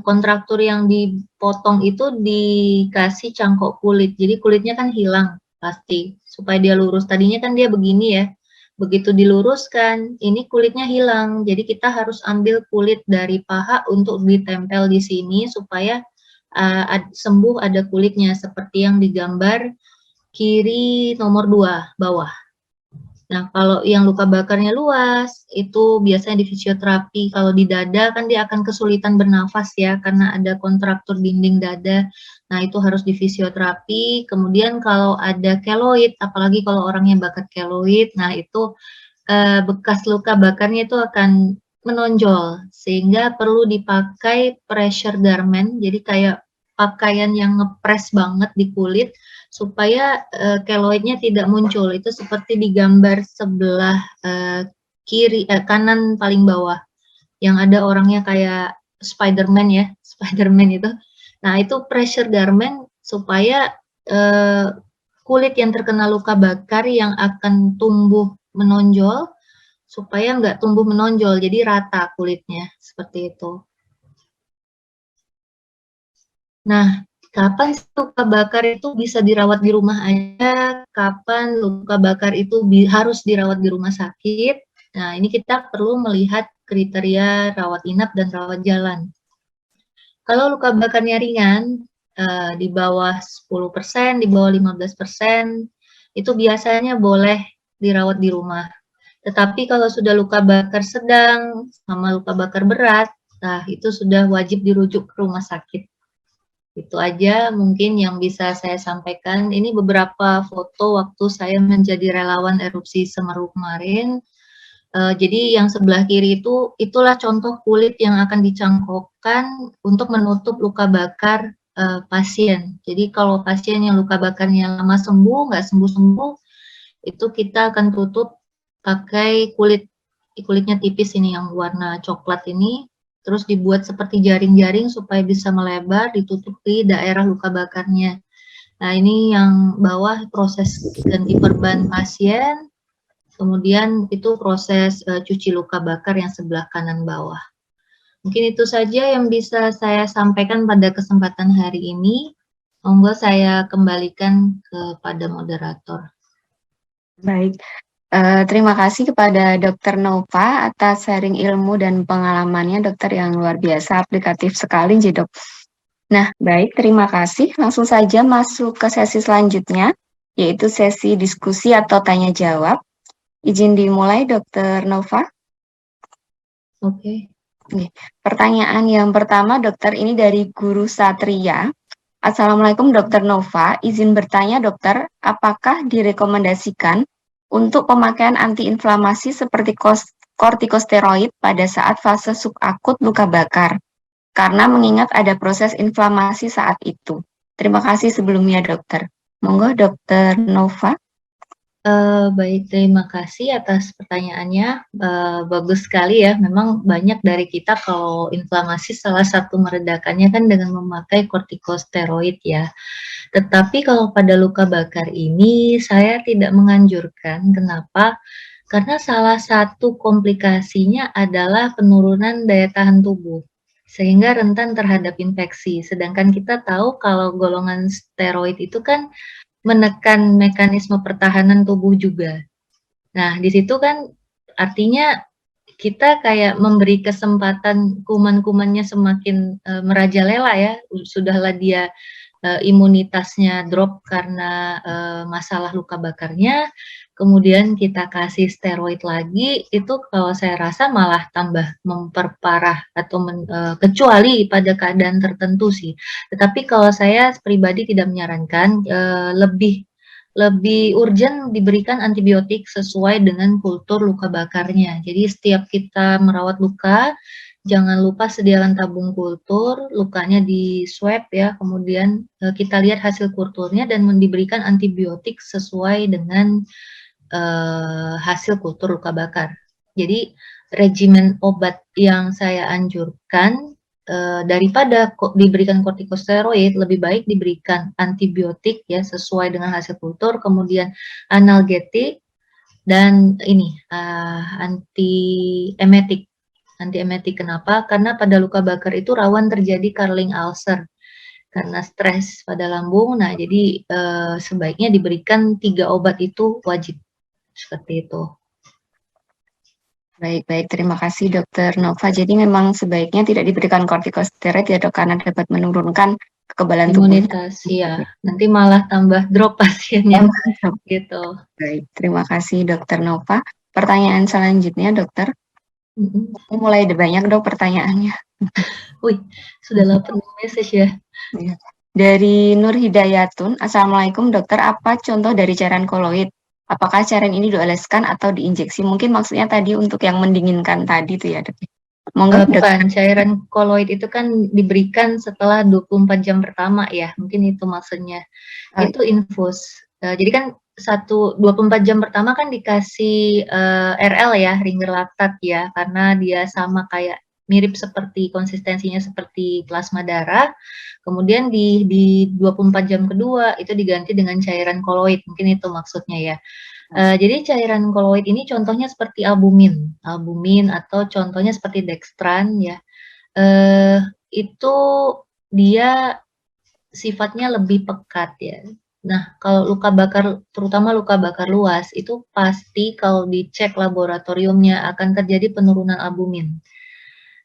kontraktur yang dipotong itu dikasih cangkok kulit. Jadi kulitnya kan hilang pasti supaya dia lurus. Tadinya kan dia begini ya. Begitu diluruskan, ini kulitnya hilang. Jadi kita harus ambil kulit dari paha untuk ditempel di sini supaya sembuh ada kulitnya seperti yang digambar kiri nomor 2 bawah. Nah, kalau yang luka bakarnya luas, itu biasanya di fisioterapi. Kalau di dada kan dia akan kesulitan bernafas ya, karena ada kontraktur dinding dada. Nah, itu harus di fisioterapi. Kemudian kalau ada keloid, apalagi kalau orangnya bakat keloid, nah itu bekas luka bakarnya itu akan menonjol, sehingga perlu dipakai pressure garment, jadi kayak pakaian yang ngepres banget di kulit, supaya keloidnya tidak muncul. Itu seperti di gambar sebelah kanan paling bawah, yang ada orangnya kayak Spider-Man ya, Spider-Man itu. Nah, itu pressure garment supaya kulit yang terkena luka bakar yang akan tumbuh menonjol, supaya nggak tumbuh menonjol, jadi rata kulitnya, seperti itu. Nah, kapan luka bakar itu bisa dirawat di rumah aja, kapan luka bakar itu harus dirawat di rumah sakit. Nah, ini kita perlu melihat kriteria rawat inap dan rawat jalan. Kalau luka bakarnya ringan, di bawah 10%, di bawah 15%, itu biasanya boleh dirawat di rumah. Tetapi kalau sudah luka bakar sedang sama luka bakar berat, nah itu sudah wajib dirujuk ke rumah sakit. Itu aja mungkin yang bisa saya sampaikan. Ini beberapa foto waktu saya menjadi relawan erupsi Semeru kemarin. Jadi yang sebelah kiri itu, itulah contoh kulit yang akan dicangkokkan untuk menutup luka bakar pasien. Jadi kalau pasien yang luka bakarnya lama sembuh, nggak sembuh-sembuh, itu kita akan tutup pakai kulitnya tipis ini yang warna coklat ini, terus dibuat seperti jaring-jaring supaya bisa melebar, ditutup di daerah luka bakarnya. Nah, ini yang bawah proses ganti perban pasien, kemudian itu proses cuci luka bakar yang sebelah kanan bawah. Mungkin itu saja yang bisa saya sampaikan pada kesempatan hari ini. Monggo saya kembalikan kepada moderator. Baik, terima kasih kepada Dr. Nova atas sharing ilmu dan pengalamannya, dokter, yang luar biasa, aplikatif sekali, Dok. Nah, baik, terima kasih. Langsung saja masuk ke sesi selanjutnya, yaitu sesi diskusi atau tanya jawab. Izin dimulai, Dr. Nova. Oke. Pertanyaan yang pertama, dokter, ini dari Guru Satria. Assalamualaikum, Dr. Nova. Izin bertanya, dokter, apakah direkomendasikan untuk pemakaian antiinflamasi seperti kortikosteroid pada saat fase subakut luka bakar? Karena mengingat ada proses inflamasi saat itu. Terima kasih sebelumnya, dokter. Monggo, Dr. Nova. Baik, terima kasih atas pertanyaannya. Bagus sekali ya, memang banyak dari kita kalau inflamasi salah satu meredakannya kan dengan memakai kortikosteroid ya. Tetapi kalau pada luka bakar ini saya tidak menganjurkan. Kenapa? Karena salah satu komplikasinya adalah penurunan daya tahan tubuh, sehingga rentan terhadap infeksi. Sedangkan kita tahu kalau golongan steroid itu kan menekan mekanisme pertahanan tubuh juga. Nah, di situ kan artinya kita kayak memberi kesempatan kuman-kumannya semakin merajalela ya. Sudahlah dia imunitasnya drop karena masalah luka bakarnya, kemudian kita kasih steroid lagi, itu kalau saya rasa malah tambah memperparah atau kecuali pada keadaan tertentu sih. Tetapi kalau saya pribadi tidak menyarankan, lebih urgent diberikan antibiotik sesuai dengan kultur luka bakarnya. Jadi setiap kita merawat luka, jangan lupa sediakan tabung kultur, lukanya di swab ya, kemudian kita lihat hasil kulturnya dan diberikan antibiotik sesuai dengan hasil kultur luka bakar. Jadi regimen obat yang saya anjurkan daripada diberikan kortikosteroid, lebih baik diberikan antibiotik ya sesuai dengan hasil kultur, kemudian analgetik dan ini antiemetik. Antiemetik kenapa? Karena pada luka bakar itu rawan terjadi Carling ulcer karena stres pada lambung. Nah, jadi sebaiknya diberikan 3 obat itu wajib seperti itu. Baik, terima kasih Dokter Nova. Jadi memang sebaiknya tidak diberikan kortikosteroid ya dok, karena dapat menurunkan kekebalan tubuh. Imunitas, iya. Nanti malah tambah drop pasiennya, gitu. Baik, terima kasih Dokter Nova. Pertanyaan selanjutnya dokter. Mulai banyak dok pertanyaannya. Wih, sudah 8 message ya. Dari Nur Hidayatun, Assalamualaikum dokter, apa contoh dari cairan koloid? Apakah cairan ini dioleskan atau diinjeksi? Mungkin maksudnya tadi untuk yang mendinginkan tadi itu ya dok. Monggo Bukan, cairan koloid itu kan diberikan setelah 24 jam pertama ya, mungkin itu maksudnya. Itu infus. Jadi kan 24 jam pertama kan dikasih RL ya, ringer lactat ya, karena dia sama kayak mirip seperti konsistensinya seperti plasma darah. Kemudian di 24 jam kedua itu diganti dengan cairan koloid, mungkin itu maksudnya ya. Jadi cairan koloid ini contohnya seperti albumin atau contohnya seperti dextran ya. Itu dia sifatnya lebih pekat ya. Nah, kalau luka bakar, terutama luka bakar luas, itu pasti kalau dicek laboratoriumnya akan terjadi penurunan albumin.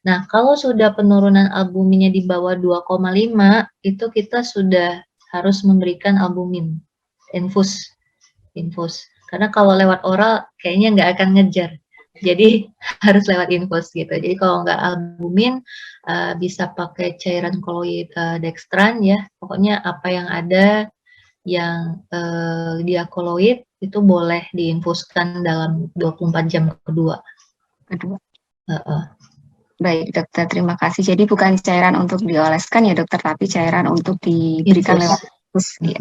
Nah, kalau sudah penurunan albuminnya di bawah 2,5, itu kita sudah harus memberikan albumin, infus. Karena kalau lewat oral, kayaknya nggak akan ngejar. Jadi harus lewat infus gitu. Jadi kalau nggak albumin, bisa pakai cairan koloid dextran ya. Pokoknya apa yang ada yang dia koloid itu boleh diinfuskan dalam 24 jam kedua. Baik dokter, terima kasih. Jadi bukan cairan untuk dioleskan ya dokter, tapi cairan untuk diberikan lewat infus. Ya,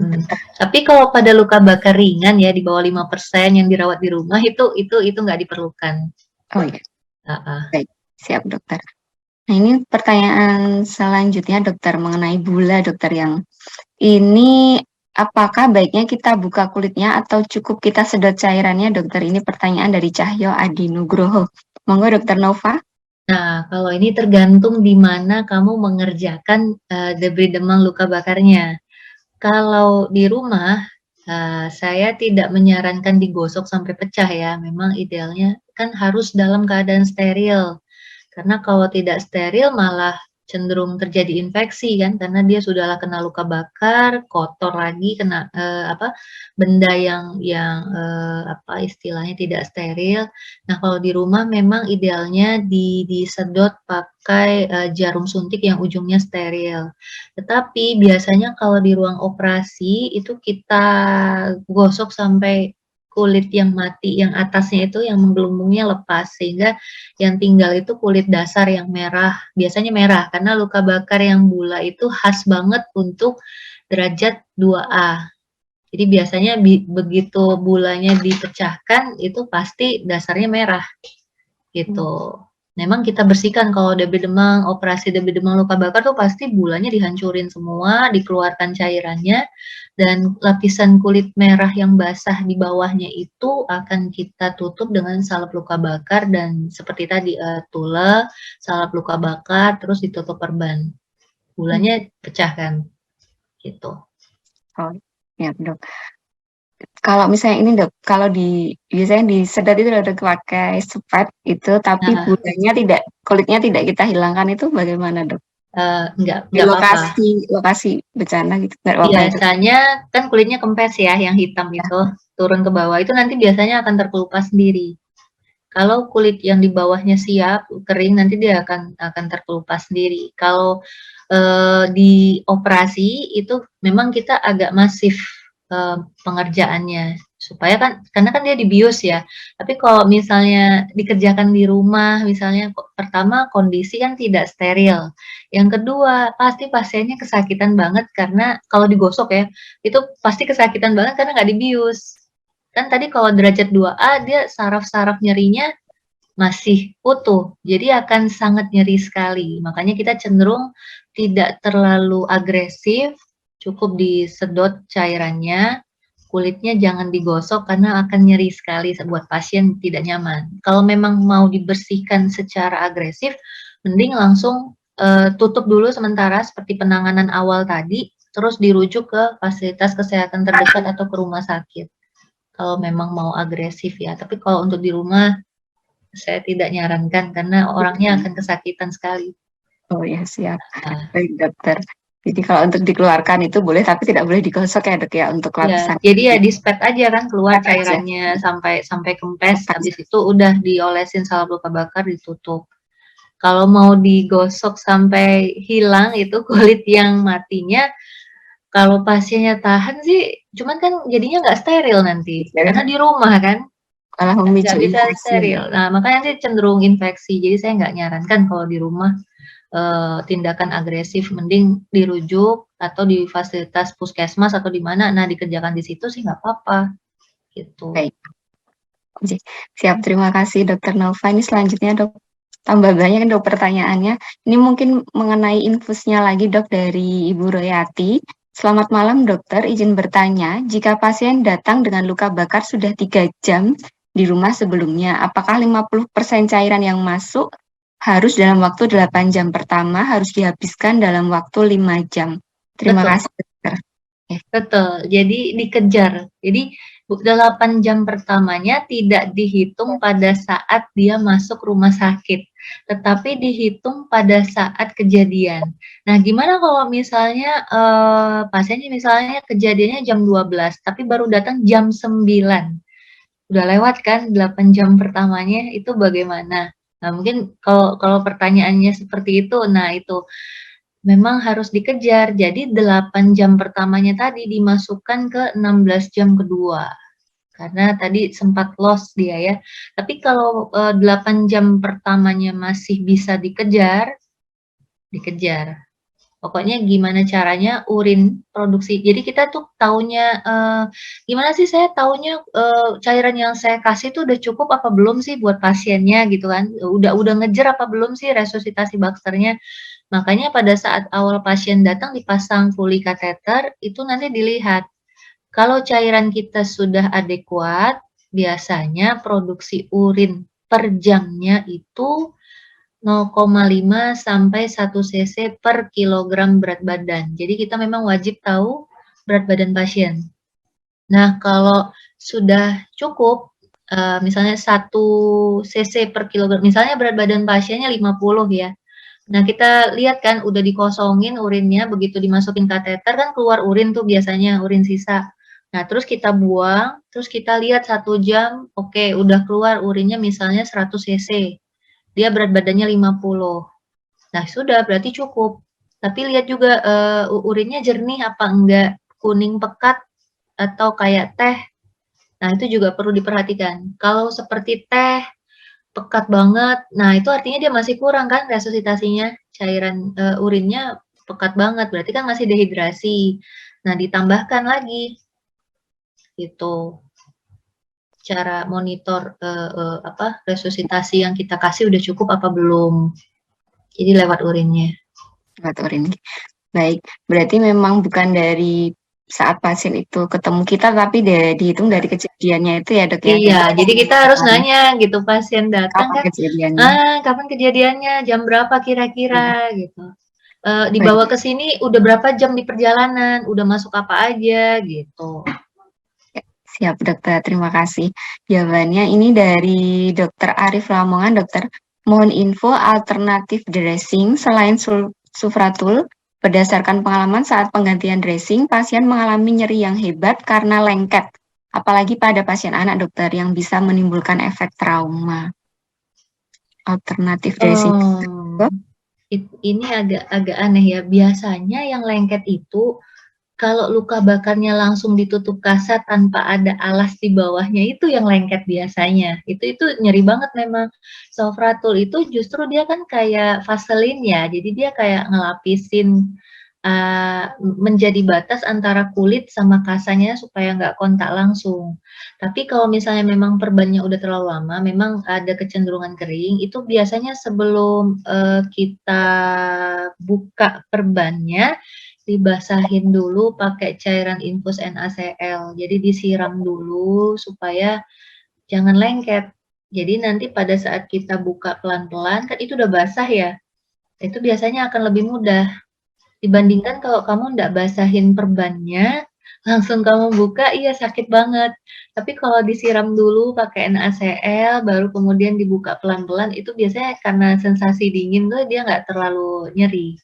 tapi kalau pada luka bakar ringan ya di bawah 5% yang dirawat di rumah itu nggak diperlukan. Oh iya. Baik, siap dokter. Nah ini pertanyaan selanjutnya dokter mengenai bula dokter, yang ini apakah baiknya kita buka kulitnya atau cukup kita sedot cairannya dokter? Ini pertanyaan dari Cahyo Adi Nugroho. Monggo dokter Nova. Nah, kalau ini tergantung di mana kamu mengerjakan debris demam luka bakarnya. Kalau di rumah, saya tidak menyarankan digosok sampai pecah ya. Memang idealnya kan harus dalam keadaan steril. Karena kalau tidak steril malah cenderung terjadi infeksi kan, karena dia sudahlah kena luka bakar, kotor lagi, kena benda yang apa istilahnya tidak steril. Nah, kalau di rumah memang idealnya disedot pakai jarum suntik yang ujungnya steril. Tetapi biasanya kalau di ruang operasi itu kita gosok sampai kulit yang mati, yang atasnya itu yang menggelembungnya lepas, sehingga yang tinggal itu kulit dasar yang merah, biasanya merah, karena luka bakar yang bula itu khas banget untuk derajat 2A. Jadi biasanya begitu bulanya dipecahkan, itu pasti dasarnya merah, gitu. Memang kita bersihkan kalau debris demam, operasi debris demam luka bakar tuh pasti bulanya dihancurin semua, dikeluarkan cairannya, dan lapisan kulit merah yang basah di bawahnya itu akan kita tutup dengan salep luka bakar dan seperti tadi tule, salep luka bakar, terus ditutup perban. Bulanya pecahkan, gitu. Oh, ya dok. Kalau misalnya ini dok, kalau biasanya disedot itu udah pakai spray itu, tapi bulanya tidak, kulitnya tidak kita hilangkan, itu bagaimana dok? Enggak lokasi bencana gitu. Biasanya kan kulitnya kempes ya, yang hitam itu turun ke bawah itu nanti biasanya akan terkelupas sendiri. Kalau kulit yang di bawahnya siap kering, nanti dia akan terkelupas sendiri. Kalau di operasi itu memang kita agak masif pengerjaannya, supaya kan, karena kan dia dibius ya. Tapi kalau misalnya dikerjakan di rumah, misalnya pertama kondisi kan tidak steril, yang kedua pasti pasiennya kesakitan banget karena kalau digosok ya, itu pasti kesakitan banget karena nggak dibius. Kan tadi kalau derajat 2A dia saraf-saraf nyerinya masih utuh, jadi akan sangat nyeri sekali. Makanya kita cenderung tidak terlalu agresif, cukup disedot cairannya, kulitnya jangan digosok karena akan nyeri sekali buat pasien tidak nyaman. Kalau memang mau dibersihkan secara agresif, mending langsung tutup dulu sementara seperti penanganan awal tadi, terus dirujuk ke fasilitas kesehatan terdekat atau ke rumah sakit. Kalau memang mau agresif ya, tapi kalau untuk di rumah saya tidak nyarankan karena orangnya akan kesakitan sekali. Oh ya, siap. Ah, Baik, dokter. Jadi kalau untuk dikeluarkan itu boleh, tapi tidak boleh digosok ya, Dok, ya, untuk ya, lapisan. jadi ya di-spad aja kan keluar Spad aja. cairannya sampai kempes, Spad habis itu udah diolesin salep luka bakar, ditutup. Kalau mau digosok sampai hilang itu kulit yang matinya, kalau pasiennya tahan sih, cuman kan jadinya nggak steril nanti, Steril. karena di rumah kan. Malah Nggak memicu bisa infeksi. steril. Nah, makanya sih cenderung infeksi. Jadi saya nggak nyarankan kalau di rumah tindakan agresif, mending dirujuk atau di fasilitas puskesmas atau di mana. Nah, dikerjakan di situ sih nggak apa-apa, gitu. Baik. Siap, terima kasih Dokter Nova. Ini selanjutnya, Dok, tambah banyak Dok pertanyaannya. Ini mungkin mengenai infusnya lagi, Dok, dari Ibu Royati. Selamat malam, Dokter. Izin bertanya, jika pasien datang dengan luka bakar sudah 3 jam di rumah sebelumnya, apakah 50% cairan yang masuk harus dalam waktu 8 jam pertama harus dihabiskan dalam waktu 5 jam? Terima Betul. kasih, Dokter. Betul, jadi dikejar. Jadi 8 jam pertamanya tidak dihitung pada saat dia masuk rumah sakit, tetapi dihitung pada saat kejadian. Nah, gimana kalau misalnya pasiennya misalnya kejadiannya jam 12, tapi baru datang jam 9. Udah lewat kan 8 jam pertamanya, itu bagaimana? Nah, mungkin kalau pertanyaannya seperti itu, nah itu memang harus dikejar. Jadi 8 jam pertamanya tadi dimasukkan ke 16 jam kedua. Karena tadi sempat loss dia ya. Tapi kalau 8 jam pertamanya masih bisa dikejar, dikejar. Pokoknya gimana caranya urin produksi. Jadi kita tuh taunya gimana sih saya taunya cairan yang saya kasih tuh udah cukup apa belum sih buat pasiennya gitu kan. Udah ngejar apa belum sih resusitasi bakternya. Makanya pada saat awal pasien datang dipasang Foley kateter, itu nanti dilihat. Kalau cairan kita sudah adekuat, biasanya produksi urin per jamnya itu 0,5 sampai 1 cc per kilogram berat badan. Jadi kita memang wajib tahu berat badan pasien. Nah, kalau sudah cukup, misalnya 1 cc per kilogram, misalnya berat badan pasiennya 50 ya. Nah, kita lihat kan udah dikosongin urinnya, begitu dimasukin kateter kan keluar urin tuh biasanya, urin sisa. Nah, terus kita buang, terus kita lihat 1 jam, oke, udah keluar urinnya misalnya 100 cc. Dia berat badannya 50. Nah, sudah berarti cukup. Tapi lihat juga urinnya jernih apa enggak, kuning pekat atau kayak teh. Nah, itu juga perlu diperhatikan. Kalau seperti teh pekat banget, nah itu artinya dia masih kurang kan resusitasinya, cairan urinnya pekat banget, berarti kan masih dehidrasi. Nah, ditambahkan lagi gitu. Cara monitor resusitasi yang kita kasih udah cukup apa belum. Jadi lewat urinnya. Lewat urin. Baik, berarti memang bukan dari saat pasien itu ketemu kita, tapi dihitung dari kejadiannya itu ya, Dok, ya? Iya, jadi kita harus nanya gitu, pasien datang Kapan kan, kejadiannya? kapan kejadiannya, jam berapa kira-kira gitu. Dibawa Baik. ke sini udah berapa jam di perjalanan, udah masuk apa aja gitu. Siap, Dokter. Terima kasih. Jawabannya ini dari Dokter Arif Lamongan, Dokter. Mohon info alternatif dressing selain Sufratul. Berdasarkan pengalaman saat penggantian dressing, pasien mengalami nyeri yang hebat karena lengket. Apalagi pada pasien anak, Dokter, yang bisa menimbulkan efek trauma. Alternatif dressing. Ini agak aneh ya. Biasanya yang lengket itu kalau luka bakarnya langsung ditutup kasar tanpa ada alas di bawahnya itu yang lengket biasanya. Itu nyeri banget memang. Sofratul itu justru dia kan kayak vaselin ya. Jadi dia kayak ngelapisin menjadi batas antara kulit sama kasanya supaya nggak kontak langsung. Tapi kalau misalnya memang perbannya udah terlalu lama, memang ada kecenderungan kering, itu biasanya sebelum kita buka perbannya, dibasahin dulu pakai cairan infus NaCl. Jadi disiram dulu supaya jangan lengket. Jadi nanti pada saat kita buka pelan-pelan, kan itu udah basah ya, itu biasanya akan lebih mudah. Dibandingkan kalau kamu nggak basahin perbannya, langsung kamu buka, iya sakit banget. Tapi kalau disiram dulu pakai NaCl, baru kemudian dibuka pelan-pelan, itu biasanya karena sensasi dingin tuh dia nggak terlalu nyeri.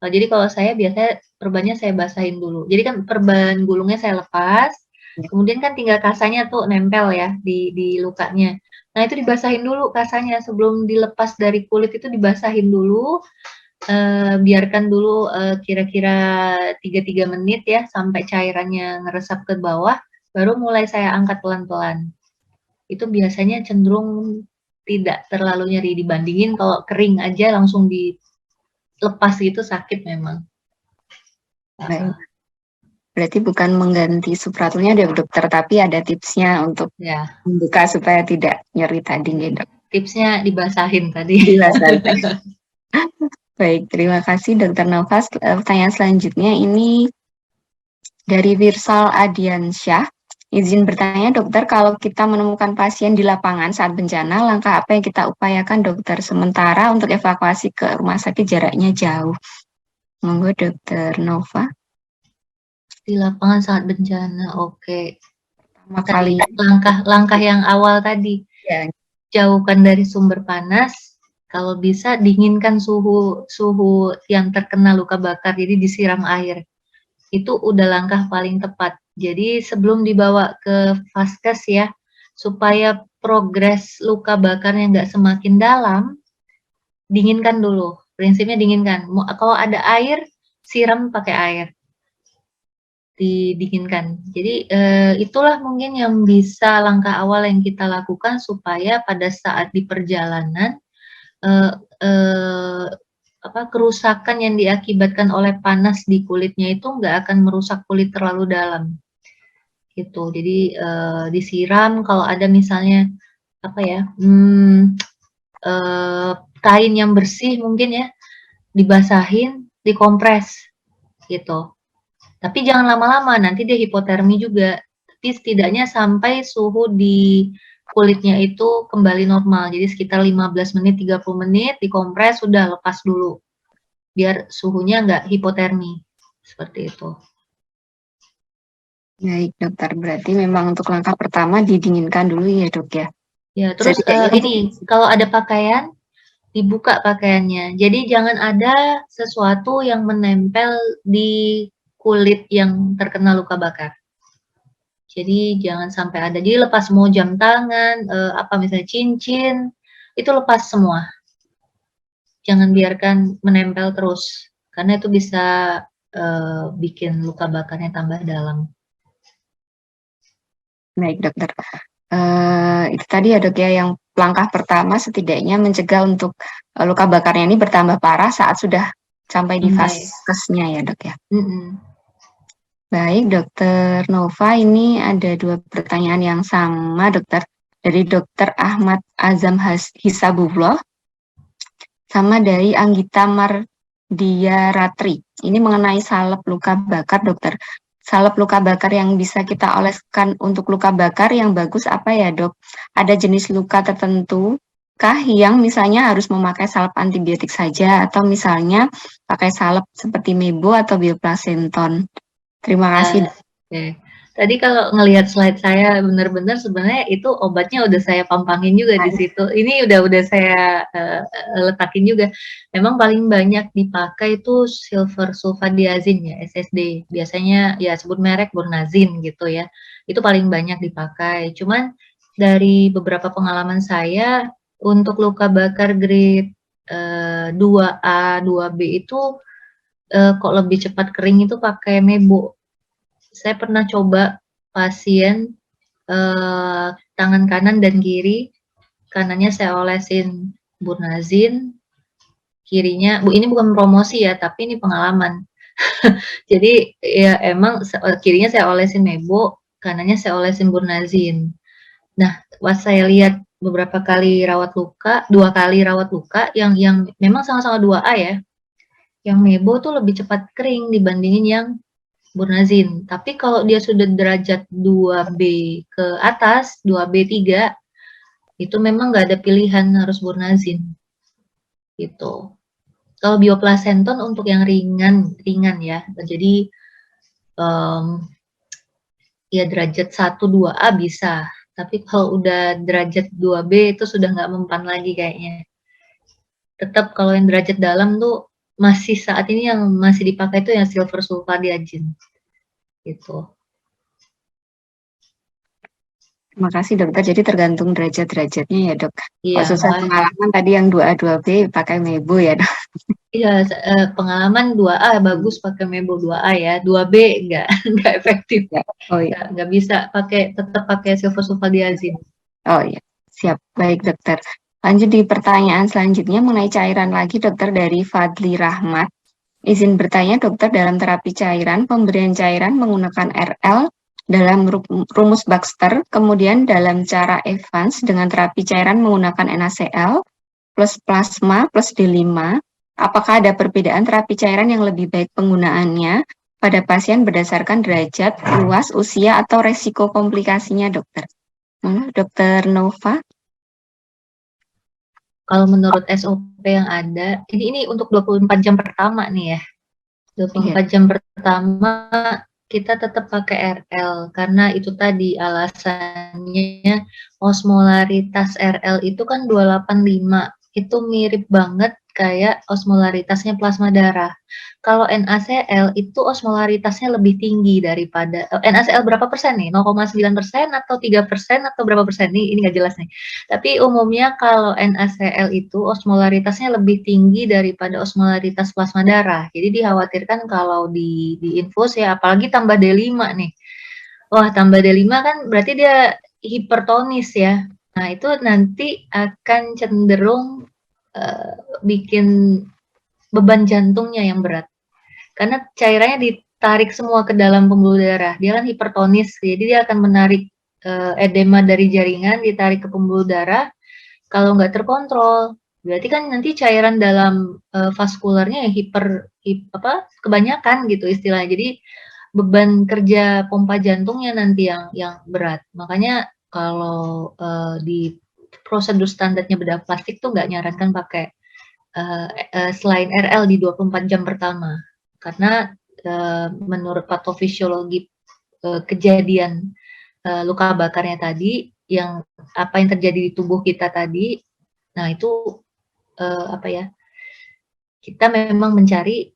Jadi kalau saya biasanya perbannya saya basahin dulu. Jadi kan perban gulungnya saya lepas, kemudian kan tinggal kasanya tuh nempel ya di lukanya. Nah itu dibasahin dulu kasanya sebelum dilepas dari kulit itu dibasahin dulu. Biarkan dulu kira-kira 3 menit ya sampai cairannya ngeresap ke bawah, baru mulai saya angkat pelan-pelan. Itu biasanya cenderung tidak terlalu nyeri dibandingin kalau kering aja langsung dilepas gitu sakit memang. Baik. Berarti bukan mengganti supratulnya deh dokter, tapi ada tipsnya untuk Ya, membuka supaya tidak nyeri tadi nih dok. tipsnya dibasahin tadi. Dibasahin. Baik, terima kasih Dokter Novas. Pertanyaan selanjutnya ini dari Wirsal Adiansyah. Izin bertanya dokter, kalau kita menemukan pasien di lapangan saat bencana, langkah apa yang kita upayakan dokter? Sementara untuk evakuasi ke rumah sakit jaraknya jauh. Monggo Dokter Nova. Di lapangan saat bencana, oke. Pertama kali. Langkah yang awal tadi. Ya. Jauhkan dari sumber panas. Kalau bisa dinginkan suhu yang terkena luka bakar, jadi disiram air. Itu udah langkah paling tepat. Jadi sebelum dibawa ke vaskes ya, supaya progres luka bakarnya nggak semakin dalam, dinginkan dulu. Prinsipnya dinginkan. Kalau ada air, siram pakai air. Didinginkan. Jadi itulah mungkin yang bisa langkah awal yang kita lakukan supaya pada saat di perjalanan kerusakan yang diakibatkan oleh panas di kulitnya itu nggak akan merusak kulit terlalu dalam. Gitu. Jadi disiram kalau ada misalnya kain yang bersih mungkin ya dibasahin, dikompres gitu. Tapi jangan lama-lama, nanti dia hipotermi juga. Tapi setidaknya sampai suhu di kulitnya itu kembali normal. Jadi sekitar 15 menit, 30 menit, dikompres, sudah lepas dulu. Biar suhunya nggak hipotermi. Seperti itu. Baik dokter, berarti memang untuk langkah pertama didinginkan dulu ya dok ya? Ya, terus ini, kalau ada pakaian, dibuka pakaiannya. Jadi jangan ada sesuatu yang menempel di kulit yang terkena luka bakar. Jadi jangan sampai ada. Jadi lepas semua jam tangan, misalnya cincin, itu lepas semua. Jangan biarkan menempel terus, karena itu bisa bikin luka bakarnya tambah dalam. Baik dokter. Itu tadi ya dok ya, yang langkah pertama setidaknya mencegah untuk luka bakarnya ini bertambah parah saat sudah sampai di vaskesnya ya dok ya. Baik dokter Nova, ini ada 2 pertanyaan yang sama dokter, dari dokter Ahmad Azam Hisabullah sama dari Anggita Mardiaratri. Ini mengenai salep luka bakar dokter. Salep luka bakar yang bisa kita oleskan untuk luka bakar yang bagus apa ya dok? Ada jenis luka tertentu kah yang misalnya harus memakai salep antibiotik saja atau misalnya pakai salep seperti Mebo atau Bioplacenton? Terima kasih. Tadi kalau ngelihat slide saya benar-benar sebenarnya itu obatnya udah saya pampangin juga di situ. Ini udah saya letakin juga. Memang paling banyak dipakai itu silver sulfadiazine ya, SSD. Biasanya ya sebut merek Bornazin gitu ya. Itu paling banyak dipakai. Cuman dari beberapa pengalaman saya untuk luka bakar grade 2A, 2B itu kok lebih cepat kering itu pakai Mebo. Saya pernah coba pasien tangan kanan dan kiri, kanannya saya olesin Bornazin, kirinya, ini bukan promosi ya, tapi ini pengalaman. Jadi ya emang kirinya saya olesin Mebo, kanannya saya olesin Burnazin. Nah, pas saya lihat beberapa kali rawat luka, 2 kali rawat luka yang memang sama-sama 2A ya, yang Mebo tuh lebih cepat kering dibandingin yang Burnazin. Tapi kalau dia sudah derajat 2B ke atas, 2B 3, itu memang nggak ada pilihan harus Burnazin. Gitu. Kalau bioplasenton untuk yang ringan ya. Jadi ya derajat 1, 2A bisa. Tapi kalau udah derajat 2B itu sudah nggak mempan lagi kayaknya. Tetap kalau yang derajat dalam tuh masih saat ini yang masih dipakai itu yang silver sulfadiazin. Gitu. Terima kasih dokter. Jadi tergantung derajat-derajatnya ya dok. Iya, Kalau sesuai pengalaman tadi yang 2A 2B pakai Mebo ya dok. iya, pengalaman 2A bagus pakai Mebo 2A ya, 2B enggak enggak efektif. Ya. Oh iya. Enggak bisa tetap pakai silver sulfadiazin. Oh iya. Siap. Baik dokter. Lanjut di pertanyaan selanjutnya mengenai cairan lagi dokter dari Fadli Rahmat. Izin bertanya dokter, dalam terapi cairan, pemberian cairan menggunakan RL dalam rumus Baxter, kemudian dalam cara Evans dengan terapi cairan menggunakan NaCl plus plasma plus D5, apakah ada perbedaan terapi cairan yang lebih baik penggunaannya pada pasien berdasarkan derajat, luas, usia, atau resiko komplikasinya dokter? Dokter Nova? Kalau menurut SOP yang ada, ini untuk 24 jam pertama nih ya. 24 jam pertama kita tetap pakai RL karena itu tadi alasannya osmolaritas RL itu kan 285. Itu mirip banget kayak osmolaritasnya plasma darah. Kalau NaCl itu osmolaritasnya lebih tinggi daripada NaCl berapa persen nih? 0,9% atau 3% atau berapa persen nih? Ini nggak jelas nih. Tapi umumnya kalau NaCl itu osmolaritasnya lebih tinggi daripada osmolaritas plasma darah. Jadi dikhawatirkan kalau di infus ya, apalagi tambah D5 nih. Wah, tambah D5 kan berarti dia hipertonis ya. Nah, itu nanti akan cenderung bikin beban jantungnya yang berat. Karena cairannya ditarik semua ke dalam pembuluh darah. Dia kan hipertonis, jadi dia akan menarik edema dari jaringan, ditarik ke pembuluh darah. Kalau nggak terkontrol, berarti kan nanti cairan dalam vaskularnya yang kebanyakan gitu istilahnya. Jadi beban kerja pompa jantungnya nanti yang berat. Makanya kalau di prosedur standarnya bedah plastik tuh nggak nyarankan pakai selain RL di 24 jam pertama. Karena menurut patofisiologi kejadian luka bakarnya tadi, apa yang terjadi di tubuh kita tadi, nah itu kita memang mencari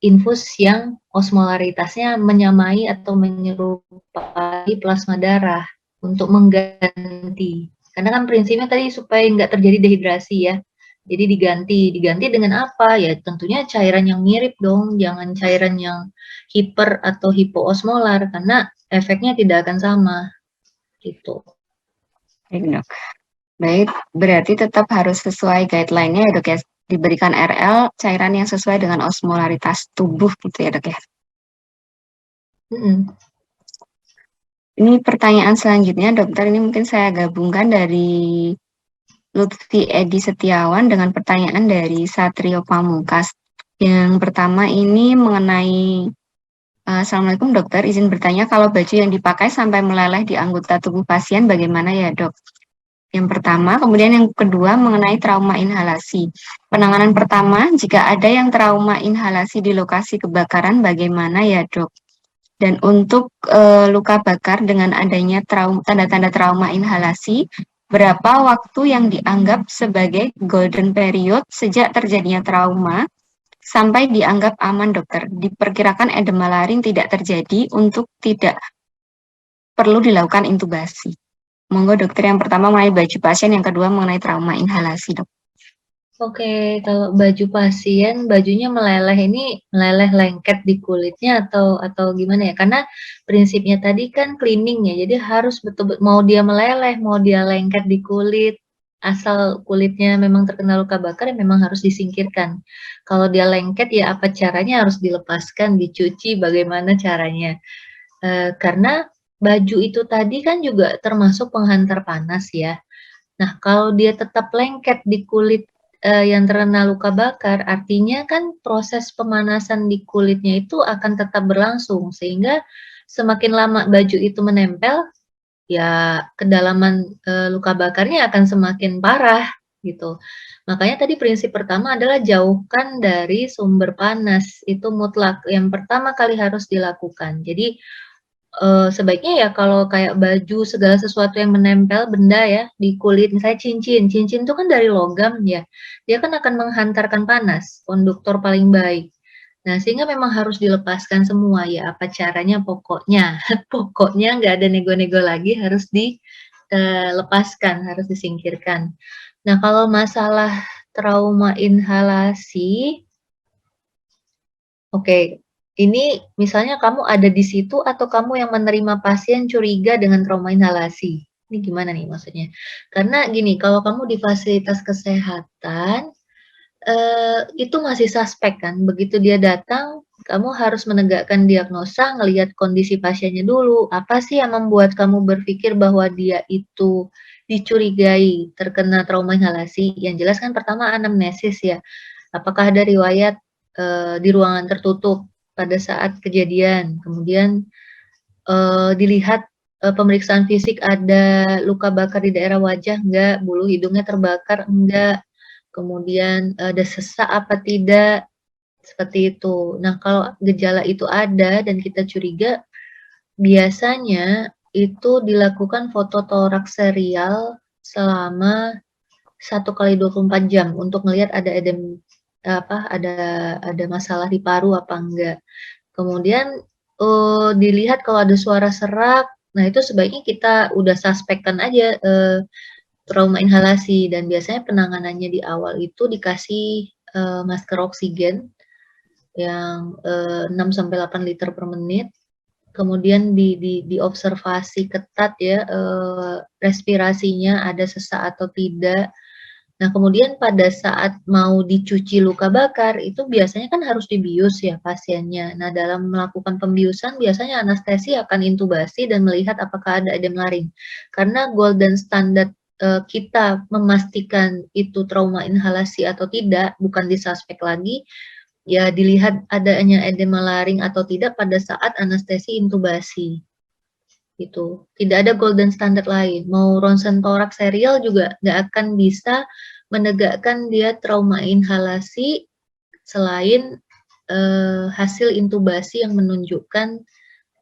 infus yang osmolaritasnya menyamai atau menyerupai plasma darah untuk mengganti. Karena kan prinsipnya tadi supaya nggak terjadi dehidrasi ya. Jadi diganti dengan apa? Ya tentunya cairan yang mirip dong, jangan cairan yang hiper atau hipoosmolar karena efeknya tidak akan sama. Gitu. Baik, berarti tetap harus sesuai guideline-nya ya dok ya, diberikan RL cairan yang sesuai dengan osmolaritas tubuh gitu ya dok ya. Ini pertanyaan selanjutnya dokter, ini mungkin saya gabungkan dari Lutfi Edi Setiawan dengan pertanyaan dari Satrio Pamungkas. Yang pertama ini mengenai Assalamualaikum dokter, izin bertanya kalau baju yang dipakai sampai meleleh di anggota tubuh pasien bagaimana ya dok? Yang pertama, kemudian yang kedua mengenai trauma inhalasi. Penanganan pertama, jika ada yang trauma inhalasi di lokasi kebakaran bagaimana ya dok? Dan untuk luka bakar dengan adanya tanda-tanda trauma inhalasi, berapa waktu yang dianggap sebagai golden period sejak terjadinya trauma sampai dianggap aman dokter? Diperkirakan edema laring tidak terjadi untuk tidak perlu dilakukan intubasi. Monggo dokter, yang pertama mengenai baju pasien, yang kedua mengenai trauma inhalasi dok. Oke, kalau baju pasien, bajunya meleleh ini meleleh lengket di kulitnya atau gimana ya? Karena prinsipnya tadi kan cleaning ya, jadi harus betul-betul mau dia meleleh, mau dia lengket di kulit, asal kulitnya memang terkena luka bakar, ya memang harus disingkirkan. Kalau dia lengket, ya apa caranya harus dilepaskan, dicuci, bagaimana caranya. Karena baju itu tadi kan juga termasuk penghantar panas ya. Nah, kalau dia tetap lengket di kulit, yang terkena luka bakar, artinya kan proses pemanasan di kulitnya itu akan tetap berlangsung, sehingga semakin lama baju itu menempel, ya kedalaman, luka bakarnya akan semakin parah, gitu. Makanya tadi prinsip pertama adalah jauhkan dari sumber panas, itu mutlak, yang pertama kali harus dilakukan. Jadi, sebaiknya ya kalau kayak baju, segala sesuatu yang menempel benda ya di kulit, misalnya cincin, cincin itu kan dari logam ya, dia kan akan menghantarkan panas, konduktor paling baik. Nah, sehingga memang harus dilepaskan semua ya, apa caranya pokoknya, pokoknya nggak ada nego-nego lagi, harus dilepaskan, harus disingkirkan. Nah, kalau masalah trauma inhalasi, oke, ini misalnya kamu ada di situ atau kamu yang menerima pasien curiga dengan trauma inhalasi? Ini gimana nih maksudnya? Karena gini, kalau kamu di fasilitas kesehatan, itu masih suspek kan, begitu dia datang, kamu harus menegakkan diagnosa, ngelihat kondisi pasiennya dulu, apa sih yang membuat kamu berpikir bahwa dia itu dicurigai terkena trauma inhalasi? Yang jelas kan pertama anamnesis ya, apakah ada riwayat, di ruangan tertutup pada saat kejadian, kemudian, dilihat, pemeriksaan fisik ada luka bakar di daerah wajah enggak, bulu hidungnya terbakar enggak, kemudian ada sesak apa tidak, seperti itu. Nah, kalau gejala itu ada dan kita curiga, biasanya itu dilakukan foto toraks serial selama 1 kali 24 jam untuk melihat ada ada masalah di paru apa enggak. Kemudian, dilihat kalau ada suara serak, nah itu sebaiknya kita udah suspekkan aja, trauma inhalasi dan biasanya penanganannya di awal itu dikasih, masker oksigen yang, 6 sampai 8 liter per menit, kemudian diobservasi ketat ya, respirasinya ada sesak atau tidak. Nah, kemudian pada saat mau dicuci luka bakar, itu biasanya kan harus dibius ya pasiennya. Nah, dalam melakukan pembiusan biasanya anestesi akan intubasi dan melihat apakah ada edem laring. Karena golden standard, kita memastikan itu trauma inhalasi atau tidak, bukan disuspek lagi, ya dilihat adanya edema laring atau tidak pada saat anestesi intubasi. Gitu. Tidak ada golden standard lain. Mau ronsen toraks serial juga nggak akan bisa menegakkan dia trauma inhalasi selain, hasil intubasi yang menunjukkan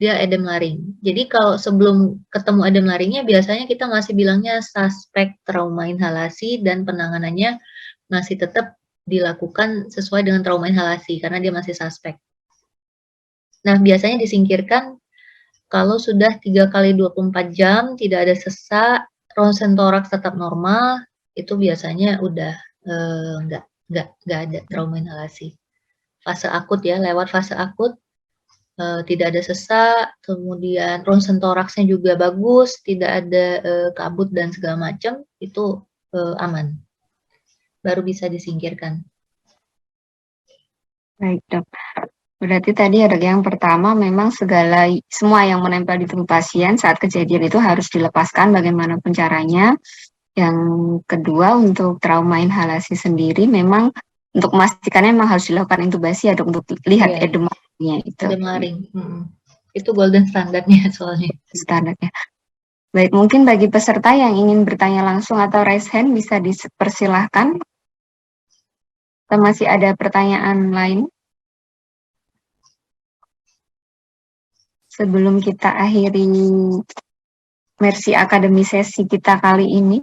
dia edem laring. Jadi kalau sebelum ketemu edem laringnya biasanya kita masih bilangnya suspek trauma inhalasi dan penanganannya masih tetap dilakukan sesuai dengan trauma inhalasi karena dia masih suspek. Nah, biasanya disingkirkan kalau sudah 3 kali 24 jam tidak ada sesak, ronsen toraks tetap normal, itu biasanya udah, nggak ada trauma inhalasi. Fase akut ya, lewat fase akut, tidak ada sesak, kemudian ronsen toraksnya juga bagus, tidak ada, kabut dan segala macam, itu, aman. Baru bisa disingkirkan. Baik, Dok. Berarti tadi ada yang pertama memang semua yang menempel di tubuh pasien saat kejadian itu harus dilepaskan bagaimanapun caranya. Yang kedua untuk trauma inhalasi sendiri memang untuk memastikannya memang harus dilakukan intubasi ya Dok, untuk lihat Iya. edemanya itu. Edem laring, itu golden standardnya soalnya. Standarnya. Baik, mungkin bagi peserta yang ingin bertanya langsung atau raise hand bisa dipersilahkan. Atau masih ada pertanyaan lain? Sebelum kita akhiri Mercy Academy sesi kita kali ini.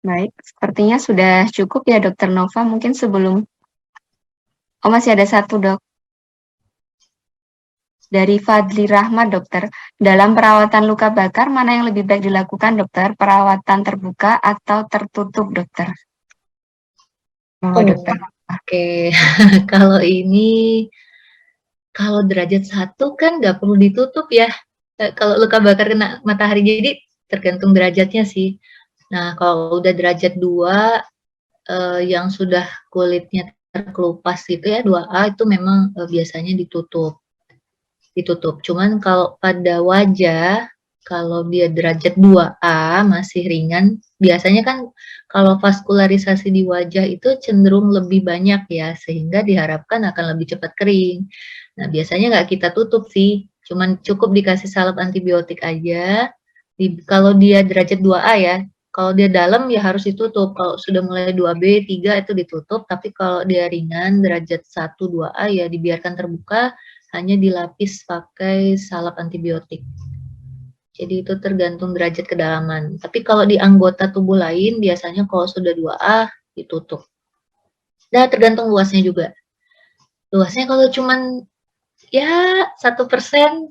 Baik, sepertinya sudah cukup ya Dokter Nova. Mungkin sebelum... Oh, masih ada satu, Dok. Dari Fadli Rahmat, Dokter. Dalam perawatan luka bakar, mana yang lebih baik dilakukan, Dokter? Perawatan terbuka atau tertutup, Dokter? Oh, Dokter. Oke. Kalau ini, kalau derajat 1 kan nggak perlu ditutup ya. Kalau luka bakar kena matahari, jadi tergantung derajatnya sih. Nah, kalau udah derajat 2, yang sudah kulitnya terkelupas gitu ya, 2A itu memang, biasanya ditutup. Cuman kalau pada wajah, kalau dia derajat 2A masih ringan, biasanya kan kalau vaskularisasi di wajah itu cenderung lebih banyak ya, sehingga diharapkan akan lebih cepat kering. Nah, biasanya nggak kita tutup sih, cuman cukup dikasih salep antibiotik aja. Kalau dia derajat 2A ya, kalau dia dalam ya harus ditutup. Kalau sudah mulai 2B, 3 itu ditutup, tapi kalau dia ringan derajat 1, 2A ya dibiarkan terbuka, hanya dilapis pakai salep antibiotik. Jadi itu tergantung derajat kedalaman. Tapi kalau di anggota tubuh lain, biasanya kalau sudah 2A, ditutup. Nah, tergantung luasnya juga. Luasnya kalau cuman ya 1%,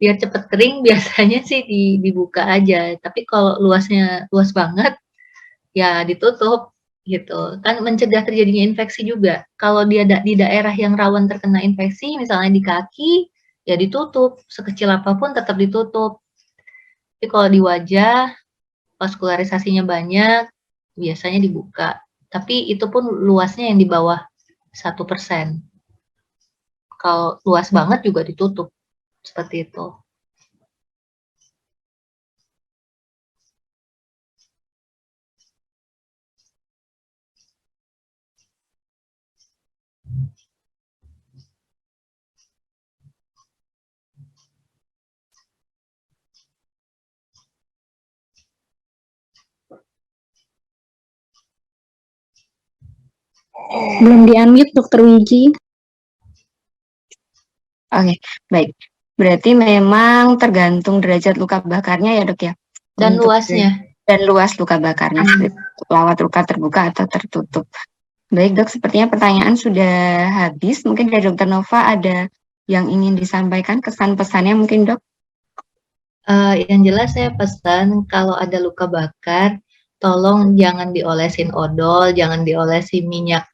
biar cepat kering, biasanya sih dibuka aja. Tapi kalau luasnya luas banget, ya ditutup gitu. Kan mencegah terjadinya infeksi juga. Kalau dia di daerah yang rawan terkena infeksi, misalnya di kaki, ya ditutup. Sekecil apapun tetap ditutup. Tapi kalau di wajah, vaskularisasinya banyak, biasanya dibuka. Tapi itu pun luasnya yang di bawah 1%. Kalau luas banget juga ditutup. Seperti itu. Belum di-unmute, Dokter Wiji. Oke, baik. Berarti memang tergantung derajat luka bakarnya ya, Dok ya? Dan luasnya. Dan luas luka bakarnya, lewat luka terbuka atau tertutup. Baik, Dok, sepertinya pertanyaan sudah habis. Mungkin dari Dokter Nova ada yang ingin disampaikan, kesan-pesannya mungkin, Dok? Yang jelas saya pesan kalau ada luka bakar, tolong jangan diolesin odol, jangan diolesi minyak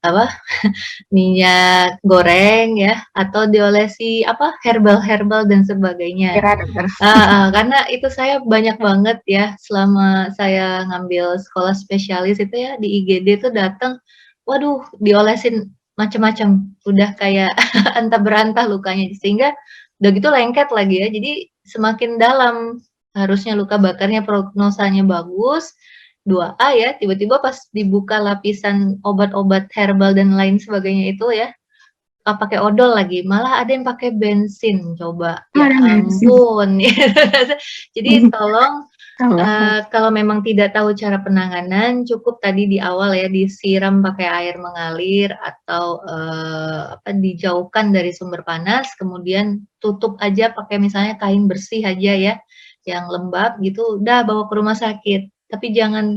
minyak goreng ya, atau diolesi herbal dan sebagainya. Karena itu saya banyak banget ya selama saya ngambil sekolah spesialis itu ya di IGD itu datang, waduh diolesin macam-macam, udah kayak antah berantah lukanya sehingga udah gitu lengket lagi ya. Jadi semakin dalam harusnya luka bakarnya prognosanya bagus, 2A ya, tiba-tiba pas dibuka lapisan obat-obat herbal dan lain sebagainya itu ya, pakai odol lagi, malah ada yang pakai bensin coba. Ya ampun. Jadi tolong kalau memang tidak tahu cara penanganan, cukup tadi di awal ya disiram pakai air mengalir atau dijauhkan dari sumber panas, kemudian tutup aja pakai misalnya kain bersih aja ya, yang lembab gitu, udah bawa ke rumah sakit. Tapi jangan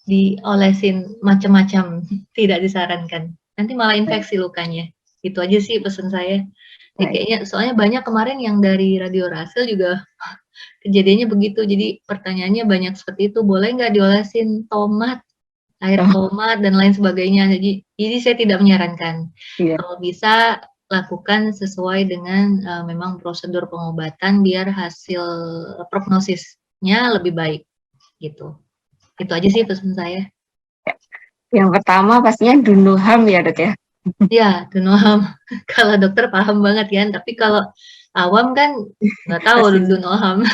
diolesin macam-macam, tidak disarankan. Nanti malah infeksi lukanya. Itu aja sih pesan saya. Kayaknya soalnya banyak kemarin yang dari radio Rasil juga kejadiannya begitu. Jadi pertanyaannya banyak seperti itu. Boleh nggak diolesin tomat, air tomat dan lain sebagainya. Jadi saya tidak menyarankan. Kalau bisa lakukan sesuai dengan memang prosedur pengobatan biar hasil prognosisnya lebih baik gitu. Itu aja sih pesan saya. Yang pertama pastinya Dunoham ya, Dok ya? Ya, Dunoham. Kalau dokter paham banget kan, tapi kalau awam kan nggak tahu Dunoham.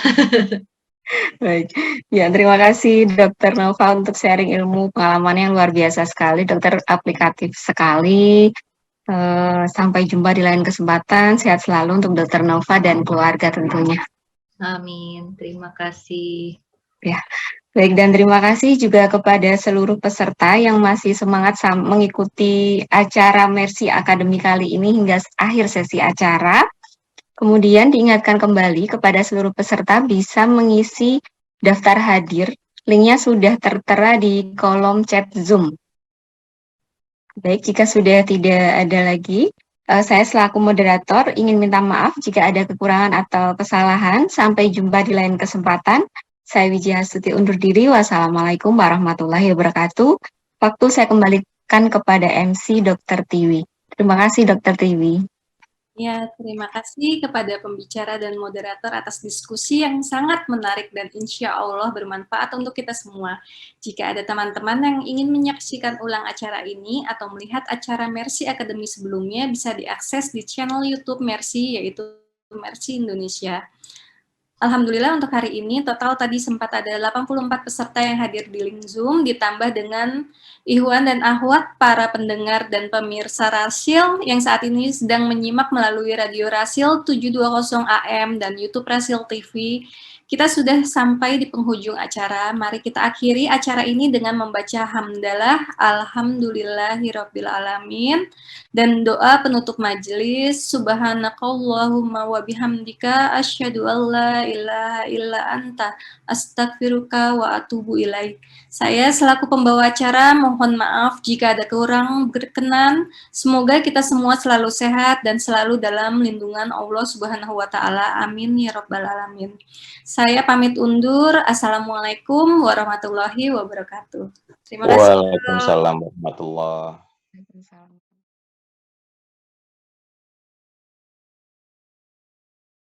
Baik, ya terima kasih Dokter Nova untuk sharing ilmu pengalamannya yang luar biasa sekali, Dokter aplikatif sekali. Sampai jumpa di lain kesempatan, sehat selalu untuk Dokter Nova dan keluarga tentunya. Amin, terima kasih. Ya, baik, dan terima kasih juga kepada seluruh peserta yang masih semangat mengikuti acara Mercy Academy kali ini hingga akhir sesi acara. Kemudian diingatkan kembali kepada seluruh peserta bisa mengisi daftar hadir. Linknya sudah tertera di kolom chat Zoom. Baik, jika sudah tidak ada lagi, saya selaku moderator ingin minta maaf jika ada kekurangan atau kesalahan. Sampai jumpa di lain kesempatan. Saya Wiji Hastuti undur diri. Wassalamualaikum warahmatullahi wabarakatuh. Waktu saya kembalikan kepada MC Dr. Tiwi. Terima kasih Dr. Tiwi. Ya, terima kasih kepada pembicara dan moderator atas diskusi yang sangat menarik dan insya Allah bermanfaat untuk kita semua. Jika ada teman-teman yang ingin menyaksikan ulang acara ini atau melihat acara Mercy Academy sebelumnya, bisa diakses di channel YouTube Mercy, yaitu Mercy Indonesia. Alhamdulillah untuk hari ini total tadi sempat ada 84 peserta yang hadir di link Zoom, ditambah dengan Ikhwan dan Akhwat, para pendengar dan pemirsa Rasil yang saat ini sedang menyimak melalui Radio Rasil 720 AM dan YouTube Rasil TV. Kita sudah sampai di penghujung acara. Mari kita akhiri acara ini dengan membaca hamdalah, alhamdulillahirabbil alamin, dan doa penutup majelis. Subhanakallahumma wa bihamdika asyhadu an la ilaha illa anta astaghfiruka wa atubu ilaik. Saya selaku pembawa acara mohon maaf jika ada kurang berkenan. Semoga kita semua selalu sehat dan selalu dalam lindungan Allah Subhanahu wa taala. Amin ya rabbal alamin. Saya pamit undur. Assalamualaikum warahmatullahi wabarakatuh. Terima kasih. Waalaikumsalam warahmatullahi. Waalaikumsalam.